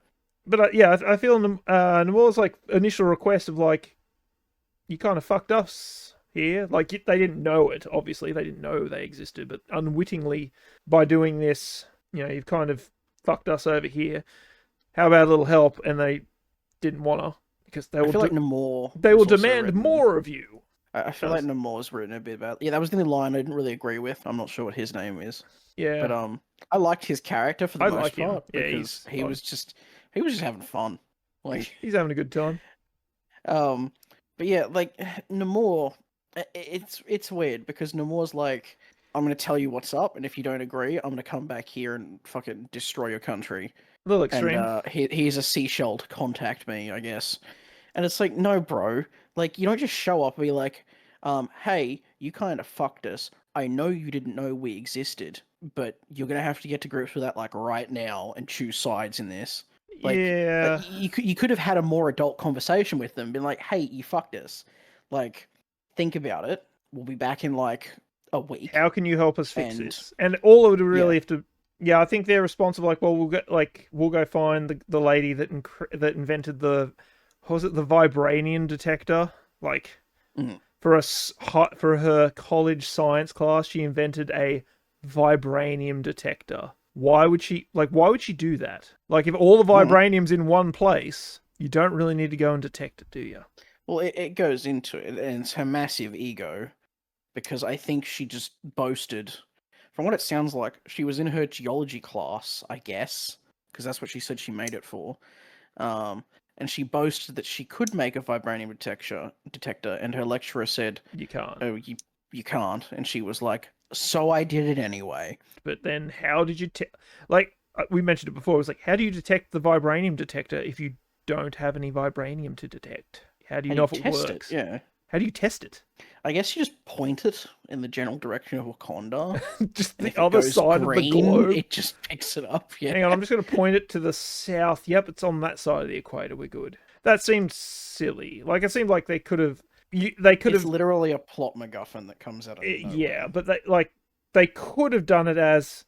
But I feel Namor's like initial request of like, you kind of fucked us here. Like, they didn't know it, obviously. They didn't know they existed, but unwittingly, by doing this, you've kind of fucked us over here. How about a little help? And they didn't want to, because they will demand more of you. I feel like Namor's written a bit about... Yeah, that was the only line I didn't really agree with. I'm not sure what his name is. Yeah. But I liked his character for the most part. Yeah, because he was just having fun. Like, he's having a good time. But yeah, like, Namor, it's weird because Namor's like, I'm going to tell you what's up, and if you don't agree, I'm going to come back here and fucking destroy your country. A little extreme. And here's a seashell to contact me, I guess. And it's like, no, bro. Like, you don't just show up and be like, hey, you kind of fucked us. I know you didn't know we existed, but you're going to have to get to grips with that, like, right now and choose sides in this. Like, yeah. Like, you could have had a more adult conversation with them, been like, hey, you fucked us. Like, think about it. We'll be back in, like, a week. How can you help us fix this? And all of it really have to... Yeah, I think they're responsible. Like, well, we'll go find the lady that invented the... What was it, the vibranium detector? Like, for her college science class, she invented a vibranium detector. Why would she do that? Like, if all the vibranium's in one place, you don't really need to go and detect it, do you? Well, it goes into it, and it's her massive ego, because I think she just boasted. From what it sounds like, she was in her geology class, I guess, because that's what she said she made it for. And she boasted that she could make a vibranium detector, and her lecturer said, you can't. Oh, you can't. And she was like, so I did it anyway. But then how did you... Like, we mentioned it before, it was like, how do you detect the vibranium detector if you don't have any vibranium to detect? How do you know if it works? Yeah. How do you test it? I guess you just point it in the general direction of Wakanda. Just the other side of the globe. It just picks it up. Yeah. Hang on, I'm just going to point it to the south. Yep, it's on that side of the equator. We're good. That seemed silly. Like, it seemed like they could have... It's literally a plot MacGuffin that comes out of nowhere. Yeah, but they could have done it as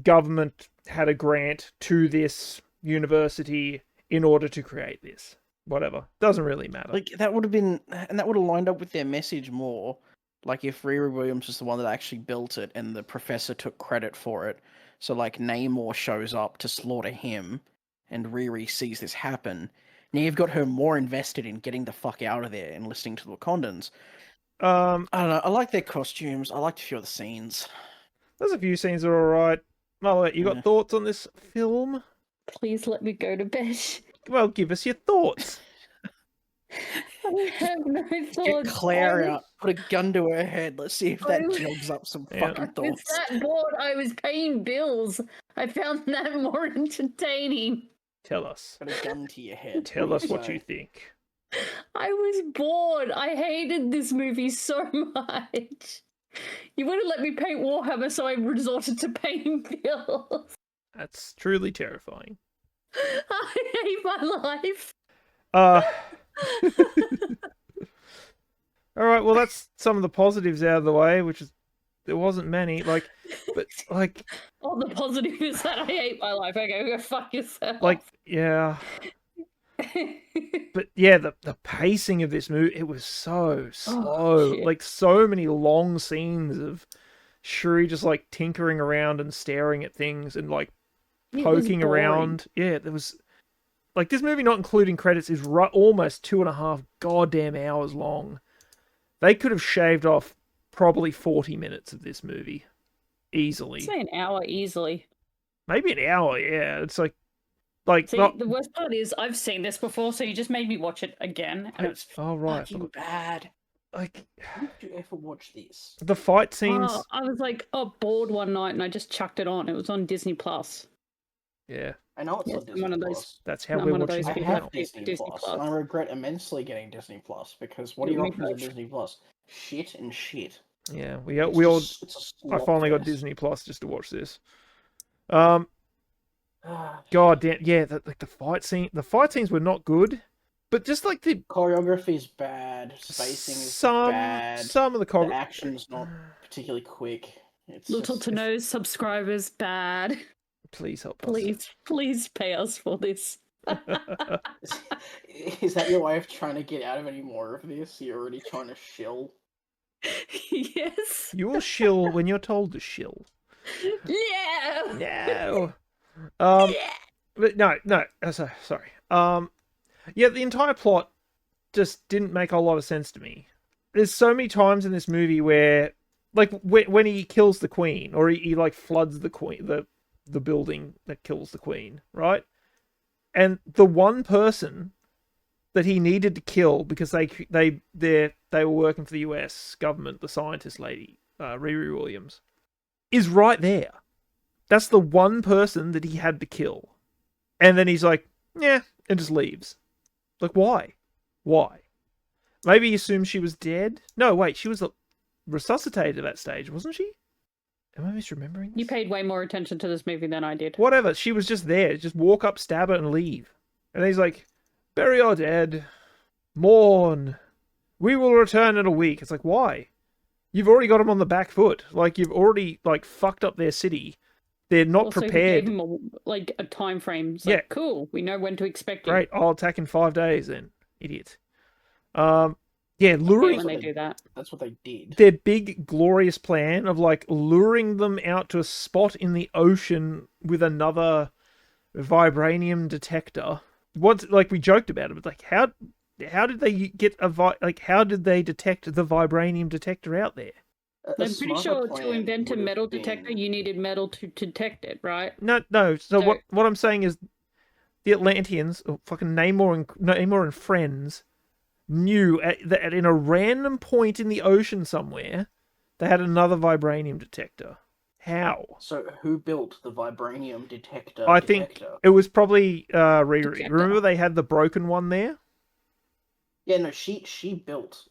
government had a grant to this university in order to create this. Whatever. Doesn't really matter. Like, that would have been... And that would have lined up with their message more. Like, if Riri Williams was the one that actually built it and the professor took credit for it. So, like, Namor shows up to slaughter him and Riri sees this happen. Now you've got her more invested in getting the fuck out of there and listening to the Wakandans. I don't know. I like their costumes. I liked a few of the scenes. There's a few scenes that are alright. Marlette, you got thoughts on this film? Please let me go to bed. Well, give us your thoughts. I have no thoughts. Get Claire out. Put a gun to her head. Let's see if that jogs up some fucking thoughts. I was that bored. I was paying bills. I found that more entertaining. Tell us. Put a gun to your head. Tell us what you think. I was bored. I hated this movie so much. You wouldn't let me paint Warhammer, so I resorted to paying bills. That's truly terrifying. I hate my life. All right, well, that's some of the positives out of the way, which is there wasn't many. But all the positive is that I hate my life. Okay, go fuck yourself. Yeah. But yeah, the pacing of this movie, it was so slow. So many long scenes of Shuri just tinkering around and staring at things and poking around. Yeah, there was this movie, not including credits, is almost 2.5 goddamn hours long. They could have shaved off probably 40 minutes of this movie easily. Say an hour easily. Maybe an hour. Yeah, it's See, the worst part is I've seen this before, so you just made me watch it again, and it's fucking bad. How did you ever watch this? The fight scenes. I was bored one night, and I just chucked it on. It was on Disney Plus. Yeah, I know it's on Disney one of Plus. those. That's how we're watching I it have now. Disney Plus, and I regret immensely getting Disney Plus because what are your options of Disney Plus? Shit and shit. Yeah, I finally got Disney Plus just to watch this. God damn, yeah, the fight scenes were not good, but just the choreography is bad, spacing is bad. Some of the action's not particularly quick. It's Little to no subscribers, bad. Please help us. Please pay us for this. Is that your way of trying to get out of any more of this? You're already trying to shill? Yes. You will shill when you're told to shill. No. But no. Sorry. Yeah, the entire plot just didn't make a lot of sense to me. There's so many times in this movie where, when he kills the queen, or he floods the queen, the building that kills the queen, right? And the one person that he needed to kill because they were working for the US government, the scientist lady, Riri Williams, is right there. That's the one person that he had to kill. And then he's yeah, and just leaves. Why? Why? Maybe he assumed she was dead? No, wait, she was resuscitated at that stage, wasn't she? Am I misremembering this? You paid way more attention to this movie than I did. Whatever, she was just there. Just walk up, stab her, and leave. And he's bury your dead. Mourn. We will return in a week. It's why? You've already got them on the back foot. You've already, fucked up their city. They're not also, prepared. Gave him a time frame. It's cool. We know when to expect it. Great. I'll attack in 5 days then. Idiot. Yeah, luring. When they do that. That's what they did. Their big, glorious plan of luring them out to a spot in the ocean with another vibranium detector. Once, we joked about it, but how did they get how did they detect the vibranium detector out there? I'm pretty sure to invent a metal detector, you needed metal to detect it, right? No. So what I'm saying is, the Atlanteans, or fucking Namor and friends, knew that in a random point in the ocean somewhere, they had another vibranium detector. How? So who built the vibranium detector? I think it was probably Riri. Remember they had the broken one there? Yeah, no, she built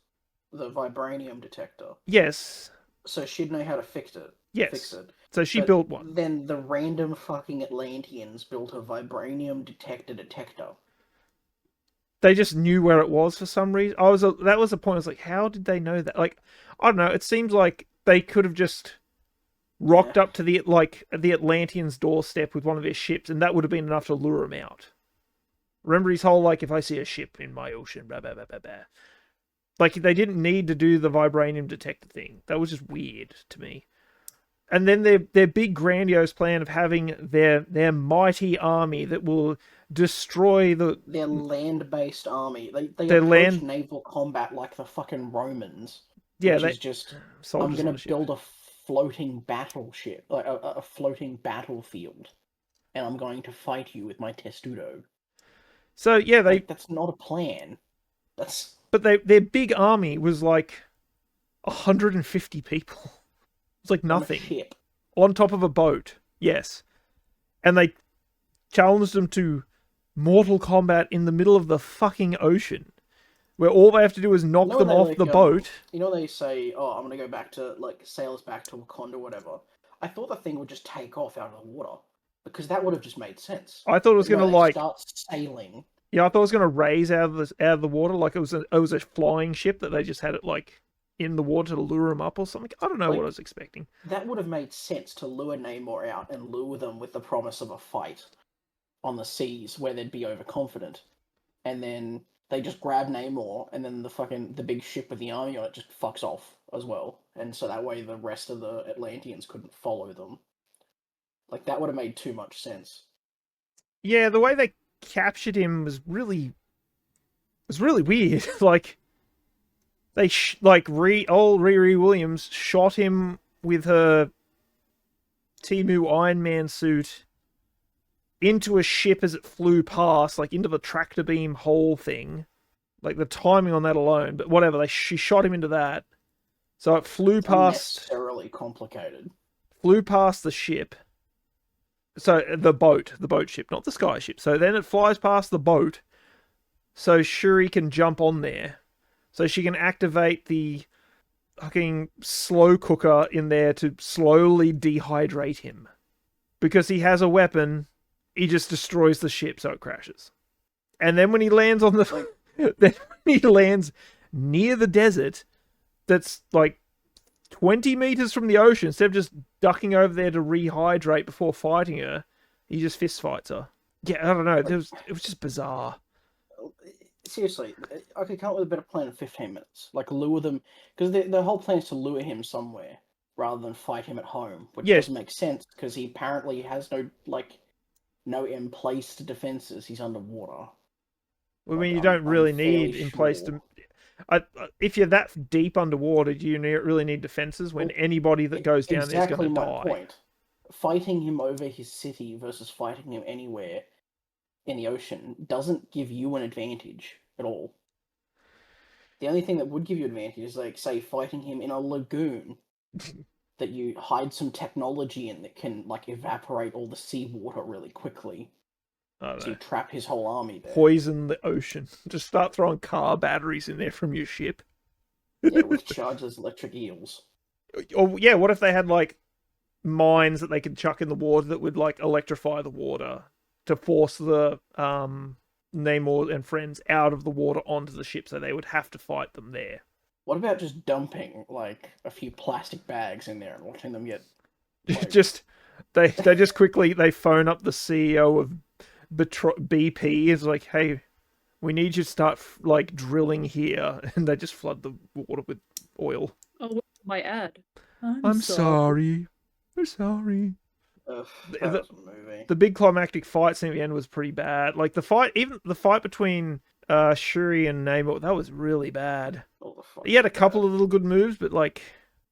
the vibranium detector. Yes. So she'd know how to fix it. Yes. So she built one. Then the random fucking Atlanteans built a vibranium detector. They just knew where it was for some reason. That was the point. I was how did they know that? I don't know. It seems like they could have just rocked up to the Atlanteans' doorstep with one of their ships, and that would have been enough to lure him out. Remember his whole if I see a ship in my ocean, blah blah blah blah blah. They didn't need to do the vibranium detector thing. That was just weird to me. And then their big grandiose plan of having their mighty army that will destroy their land-based army. They approach naval combat like the fucking Romans. Yeah, which is just I'm gonna build a floating battleship, a floating battlefield, and I'm going to fight you with my testudo. So yeah, that's not a plan. But their big army was 150 people. It's nothing. On a ship. On top of a boat, yes. And they challenged them to mortal combat in the middle of the fucking ocean, where all they have to do is knock them off the boat. You know they say, I'm going to go back to, sail us back to Wakanda or whatever. I thought the thing would just take off out of the water. because that would have just made sense. I thought it was But no, gonna they start sailing. Yeah, I thought it was gonna raise out of the water, like it was a flying ship that they just had it like in the water to lure him up or something. I don't know what I was expecting. That would have made sense to lure Namor out and lure them with the promise of a fight on the seas where they'd be overconfident, and then they just grab Namor, and then the big ship with the army on it just fucks off as well, and so that way the rest of the Atlanteans couldn't follow them. Like, that would have made too much sense. Yeah, the way they captured him was really weird. Like, they Riri Williams shot him with her Temu Iron Man suit into a ship as it flew past, like into the tractor beam hole thing. Like, the timing on that alone, but whatever, she shot him into that. So it flew past... Unnecessarily complicated. Flew past the ship. So, the boat ship, not the sky ship. So then it flies past the boat, so Shuri can jump on there. So she can activate the fucking slow cooker in there to slowly dehydrate him. Because he has a weapon, he just destroys the ship so it crashes. And then when he lands on the... then when he lands near the desert, that's like 20 meters from the ocean, instead of just ducking over there to rehydrate before fighting her, he just fist fights her. Yeah, I don't know. It was just bizarre. Seriously, I could come up with a better plan in 15 minutes. Like, lure them... Because the whole plan is to lure him somewhere, rather than fight him at home. Which doesn't make sense, because he apparently has no in-place defenses. He's underwater. I mean, you don't really need in place to... if you're that deep underwater, do you really need defenses when anybody that goes down there is going to die? Exactly my point. Fighting him over his city versus fighting him anywhere in the ocean doesn't give you an advantage at all. The only thing that would give you an advantage is, like, say, fighting him in a lagoon that you hide some technology in that can, like, evaporate all the seawater really quickly. So you trap his whole army there. Poison the ocean. Just start throwing car batteries in there from your ship. Yeah, which charges electric eels. Or, yeah, what if they had, like, mines that they could chuck in the water that would, like, electrify the water to force the Namor and friends out of the water onto the ship, so they would have to fight them there. What about just dumping, like, a few plastic bags in there and watching them get... Like... They just quickly, they phone up the CEO of BP, is like, hey, we need you to start, like, drilling here, and they just flood the water with oil. Oh, where's my ad? I'm sorry. We're sorry. Ugh, the big climactic fight scene at the end was pretty bad. Like, the fight between Shuri and Namor, that was really bad. He had a couple of little good moves, but, like,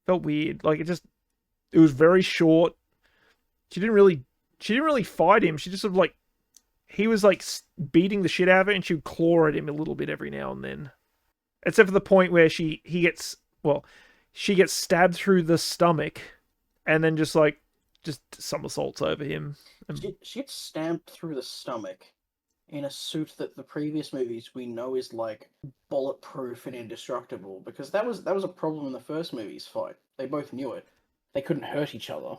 felt weird. Like, it was very short. She didn't really fight him. She just sort of, like, he was, like, beating the shit out of her, and she would claw at him a little bit every now and then. Except for the point where she gets stabbed through the stomach, and then just somersaults over him. She gets stabbed through the stomach in a suit that the previous movies we know is, like, bulletproof and indestructible, because that was a problem in the first movie's fight. They both knew it. They couldn't hurt each other.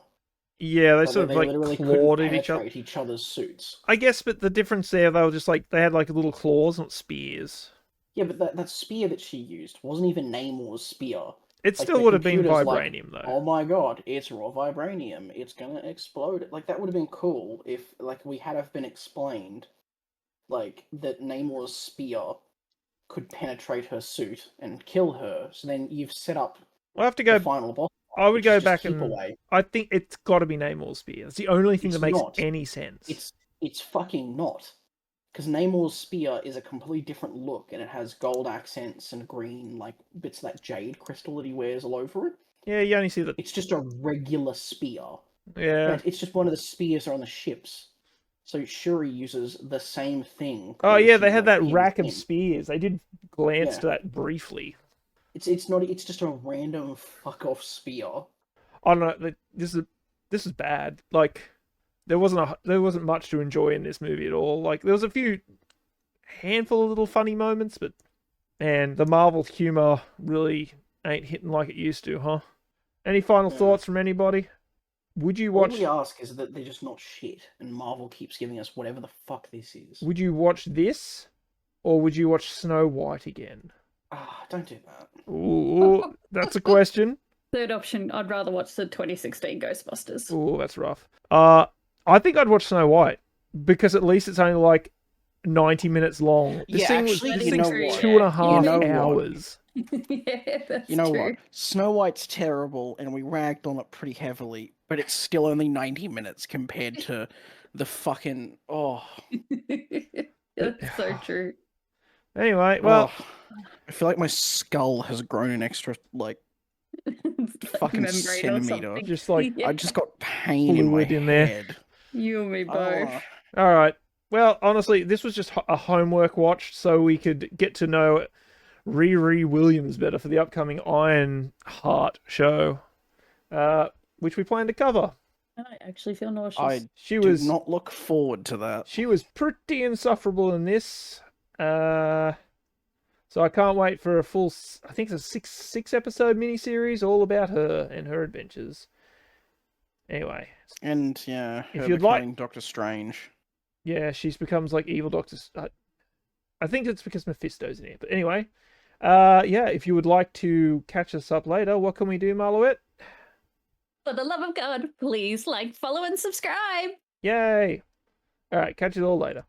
Yeah, they sort of, like, literally clawed couldn't at each other. penetrate each other's suits. I guess, but the difference there, they were just, like, they had, like, little claws, not spears. Yeah, but that spear that she used wasn't even Namor's spear. It still would have been vibranium, though. Oh my god, it's raw vibranium. It's gonna explode. Like, that would have been cool if, like, we had have been explained, like, that Namor's spear could penetrate her suit and kill her. So then you've set up the final boss. I would go back and... I think it's got to be Namor's spear. It's the only thing that makes any sense. It's fucking not. Because Namor's spear is a completely different look, and it has gold accents and green, like, bits of that jade crystal that he wears all over it. Yeah, you only see the... It's just a regular spear. Yeah. It's just one of the spears that are on the ships. So Shuri uses the same thing. Oh yeah, they had that rack of spears. I did glance to that briefly. It's just a random fuck off spear. I don't know. This is bad. Like, there wasn't much to enjoy in this movie at all. Like, there was a handful of little funny moments, but man, the Marvel humor really ain't hitting like it used to, huh? Any final thoughts from anybody? Would you All watch? we ask is that they're just not shit, and Marvel keeps giving us whatever the fuck this is. Would you watch this, or would you watch Snow White again? Don't do that. Ooh, that's a question. Third option, I'd rather watch the 2016 Ghostbusters. Ooh, that's rough. I think I'd watch Snow White because at least it's only like 90 minutes long. This thing's 2.5 hours. Yeah, that's You know true. what? Snow White's terrible, and we ragged on it pretty heavily, but it's still only 90 minutes compared to the fucking That's so true. Anyway, well, I feel like my skull has grown an extra fucking membrane or centimeter. something. Just like I just got pain in my fluid in there. head. You and me both. All right. Well, honestly, this was just a homework watch so we could get to know Riri Williams better for the upcoming Iron Heart show, which we plan to cover. I actually feel nauseous. I She do was not look forward to that. She was pretty insufferable in this. So I can't wait for a full, I think it's a six episode miniseries all about her and her adventures. Anyway. And yeah, if her you'd like, becoming Doctor Strange. Yeah, she becomes like evil Doctor. I think it's because Mephisto's in here. But anyway, yeah, if you would like to catch us up later, what can we do, Marloette? For the love of God, please like, follow, and subscribe. Yay! All right, catch you all later.